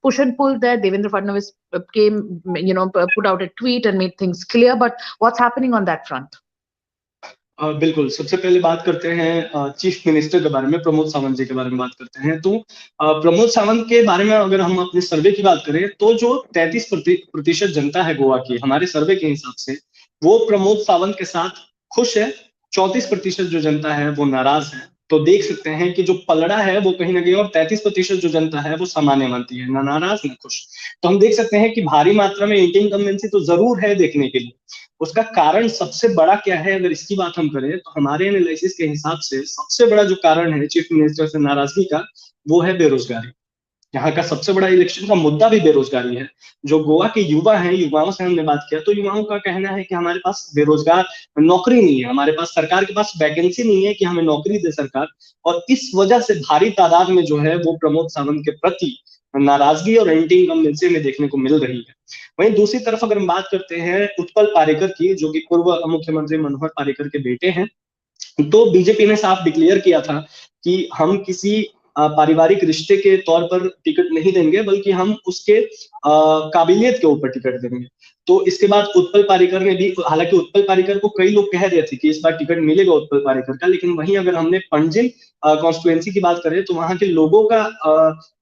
push and pull there. Devendra Fadnavis put out a tweet and made things clear, but what's happening on that front? बिल्कुल, सबसे पहले बात करते हैं chief minister के बारे में, प्रमोद सावंत जी के बारे में बात करते हैं. तो प्रमोद सावंत के बारे में अगर हम अपने सर्वे की बात करें, तो जो 33% जनता है गोवा की, हमारे सर्वे के हिसाब से, वो प्रमोद सावंत के साथ खुश है. 34% जो जनता है वो नाराज है. तो देख सकते हैं कि जो पलड़ा है वो कहीं ना कहीं, और 33% जो जनता है वो सामान्य मानती है, ना नाराज ना खुश. तो हम देख सकते हैं कि भारी मात्रा में एंटी इनकम्बेंसी तो जरूर है देखने के लिए. उसका कारण सबसे बड़ा क्या है, अगर इसकी बात हम करें, तो हमारे एनालिसिस के हिसाब से सबसे बड़ा जो कारण है चीफ मिनिस्टर से नाराजगी का, वो है बेरोजगारी. यहाँ का सबसे बड़ा इलेक्शन का मुद्दा भी बेरोजगारी है. जो गोवा के युवा हैं, युवाओं से हमने बात किया, तो युवाओं का कहना है कि हमारे पास बेरोजगार, नौकरी नहीं है, हमारे पास, सरकार के पास वैकेंसी नहीं है कि हमें नौकरी दे सरकार. और इस वजह से भारी तादाद में जो है वो प्रमोद सावंत के प्रति नाराजगी और एंटी इनकम्बेंसी में देखने को मिल रही है. वहीं दूसरी तरफ अगर हम बात करते हैं उत्पल पारेकर की, जो कि पूर्व मुख्यमंत्री मनोहर पारेकर के बेटे हैं, तो बीजेपी ने साफ डिक्लेयर किया था कि हम किसी पारिवारिक रिश्ते के तौर पर टिकट नहीं देंगे, बल्कि हम उसके काबिलियत के ऊपर टिकट देंगे. तो इसके बाद उत्पल पारेकर ने भी, हालांकि उत्पल पारेकर को कई लोग कह रहे थे कि इस बार टिकट मिलेगा उत्पल पारेकर का, लेकिन वहीं अगर हमने पंजिम कॉन्स्टिट्यूएंसी की बात करें, तो वहां के लोगों का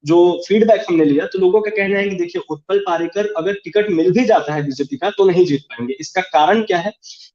जो फीडबैक हमने लिया, तो लोगों का कहना है कि देखिए, उत्पल पारेकर अगर टिकट मिल भी जाता है बीजेपी का, तो नहीं जीत पाएंगे. इसका कारण क्या है?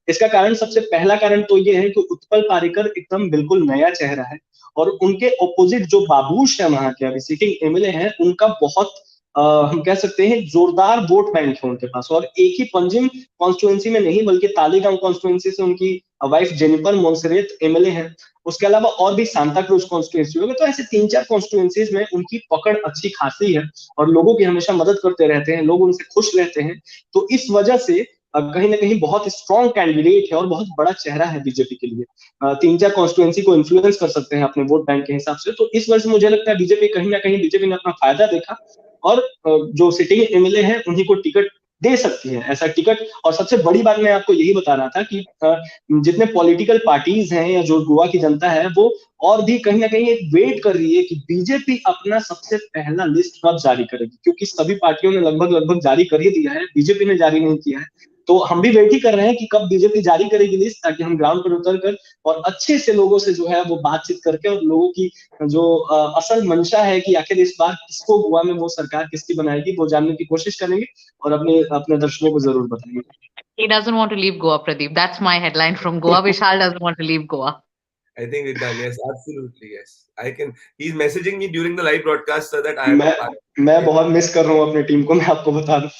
इसका कारण, सबसे पहला कारण तो ये है कि उत्पल पारेकर एकदम बिल्कुल नया चेहरा है, और उनके ऑपोजिट जो बाबूश है वहां के, अभी सिटिंग एमएलए हैं, उनका बहुत हम कह सकते हैं जोरदार वोट बैंक है उनके पास. और एक ही पंजिम कॉन्स्टिट्यूएंसी में नहीं, बल्कि तालेगांव कॉन्स्टिट्यूएंसी से उनकी वाइफ जेनिफर मोन्सेरेत एमएलए है. उसके अलावा और भी सांता क्रूज कॉन्स्टिट्यूएंसी होगा. तो ऐसे 3-4 कॉन्स्टिट्यूएंसीज में उनकी पकड़ अच्छी खासी है, और लोगों की हमेशा मदद करते रहते हैं, लोग उनसे खुश रहते हैं. तो इस वजह से कहीं ना कहीं बहुत स्ट्रॉन्ग कैंडिडेट है और बहुत बड़ा चेहरा है बीजेपी के लिए. 3-4 कॉन्स्टिट्यूएंसी को इन्फ्लुएंस कर सकते हैं अपने वोट बैंक के हिसाब से. तो इस वजह से मुझे लगता है बीजेपी कहीं ना कहीं, बीजेपी ने अपना फायदा देखा, और जो सिटिंग एमएलए हैं उन्हीं को टिकट दे सकती है, ऐसा टिकट. और सबसे बड़ी बात मैं आपको यही बता रहा था कि जितने पॉलिटिकल पार्टीज हैं या जो गोवा की जनता है, वो और भी कहीं ना कहीं एक वेट कर रही है कि बीजेपी अपना सबसे पहला लिस्ट कब जारी करेगी, क्योंकि सभी पार्टियों ने लगभग जारी कर ही दिया है, बीजेपी ने जारी नहीं किया है. तो हम भी वेट ही कर रहे हैं कि कब बीजेपी जारी करेगी लिस्ट, ताकि हम ग्राउंड पर उतर कर और अच्छे से लोगों से जो है वो बातचीत करके, और लोगों की जो असल मंशा है कि आखिर इस बार किसको गोवा में वो सरकार किसकी बनाएगी, वो जानने की कोशिश करेंगे, और अपने दर्शकों को जरूर बताएंगे. He doesn't want to leave Goa, Pradeep. That's my headline from Goa. Vishal doesn't want to leave Goa. I think we're done. Yes, absolutely. Yes, I can. He's messaging me during the live broadcast so that I am. मैं बहुत miss कर रहा हूँ अपनी team को, मैं आपको बता दूं.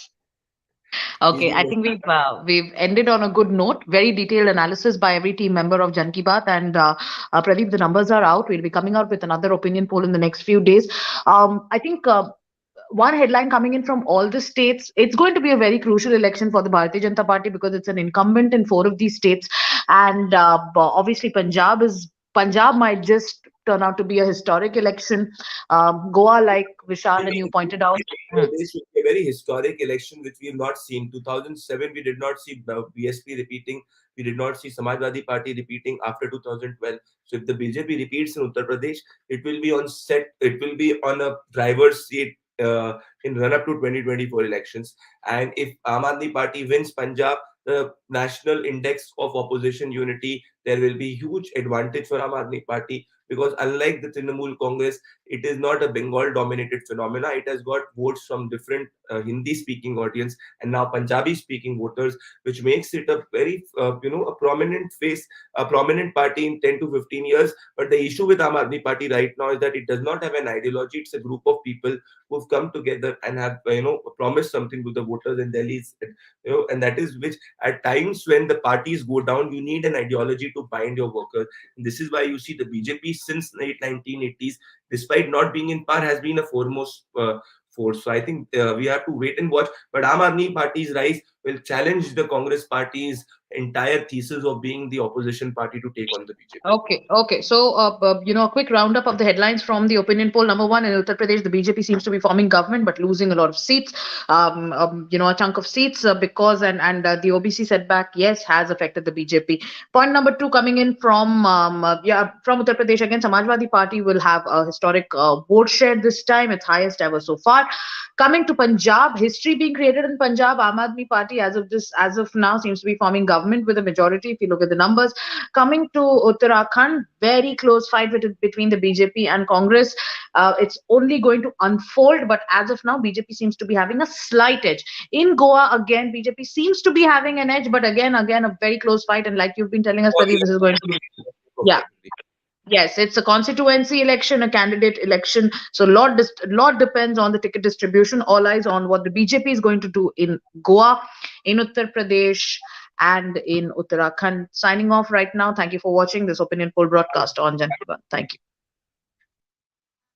Okay, I think we've ended on a good note. Very detailed analysis by every team member of Jan Ki Baat, and Pradeep, the numbers are out. We'll be coming out with another opinion poll in the next few days. I think one headline coming in from all the states, it's going to be a very crucial election for the Bharatiya Janata Party, because it's an incumbent in 4 of these states, and obviously Punjab might just turn out to be a historic election. Goa, like Vishal and you pointed out, this will be a very historic election which we have not seen. 2007 we did not see BSP repeating. We did not see Samajwadi Party repeating after 2012. So if the BJP repeats in Uttar Pradesh, it will be on set. It will be on a driver's seat in run-up to 2024 elections. And if Aam Aadmi Party wins Punjab, the national index of opposition unity, there will be huge advantage for Aam Aadmi Party, because unlike the Trinamool Congress, it is not a Bengal-dominated phenomena. It has got votes from different Hindi-speaking audience and now Punjabi-speaking voters, which makes it a very, a prominent face, a prominent party in 10 to 15 years. But the issue with Aam Aadmi Party right now is that it does not have an ideology. It's a group of people who've come together and have, promised something to the voters in Delhi. And that is which, at times when the parties go down, you need an ideology to bind your workers. And this is why you see the BJP since late 1980s, despite not being in power, has been a force. So I think we have to wait and watch. But Aam Aadmi Party's rise will challenge the Congress Party's entire thesis of being the opposition party to take on the BJP. Okay. So, a quick roundup of the headlines from the opinion poll. Number one, in Uttar Pradesh, the BJP seems to be forming government but losing a lot of seats. A chunk of seats because the OBC setback, yes, has affected the BJP. Point number two, coming in from Uttar Pradesh again, Samajwadi Party will have a historic vote share this time, its highest ever so far. Coming to Punjab, history being created in Punjab. Aam Aadmi Party, as of now, seems to be forming government with a majority. If you look at the numbers, coming to Uttarakhand, very close fight between the BJP and Congress. It's only going to unfold, but as of now, BJP seems to be having a slight edge. In Goa, again, BJP seems to be having an edge, but again, a very close fight. And like you've been telling us, Pradeep, this is going to be, yeah. Yes, it's a constituency election, a candidate election. So lot depends on the ticket distribution. All eyes on what the BJP is going to do in Goa, in Uttar Pradesh, and in Uttarakhand. Signing off right now. Thank you for watching this opinion poll broadcast on Jan Jivan. Thank you.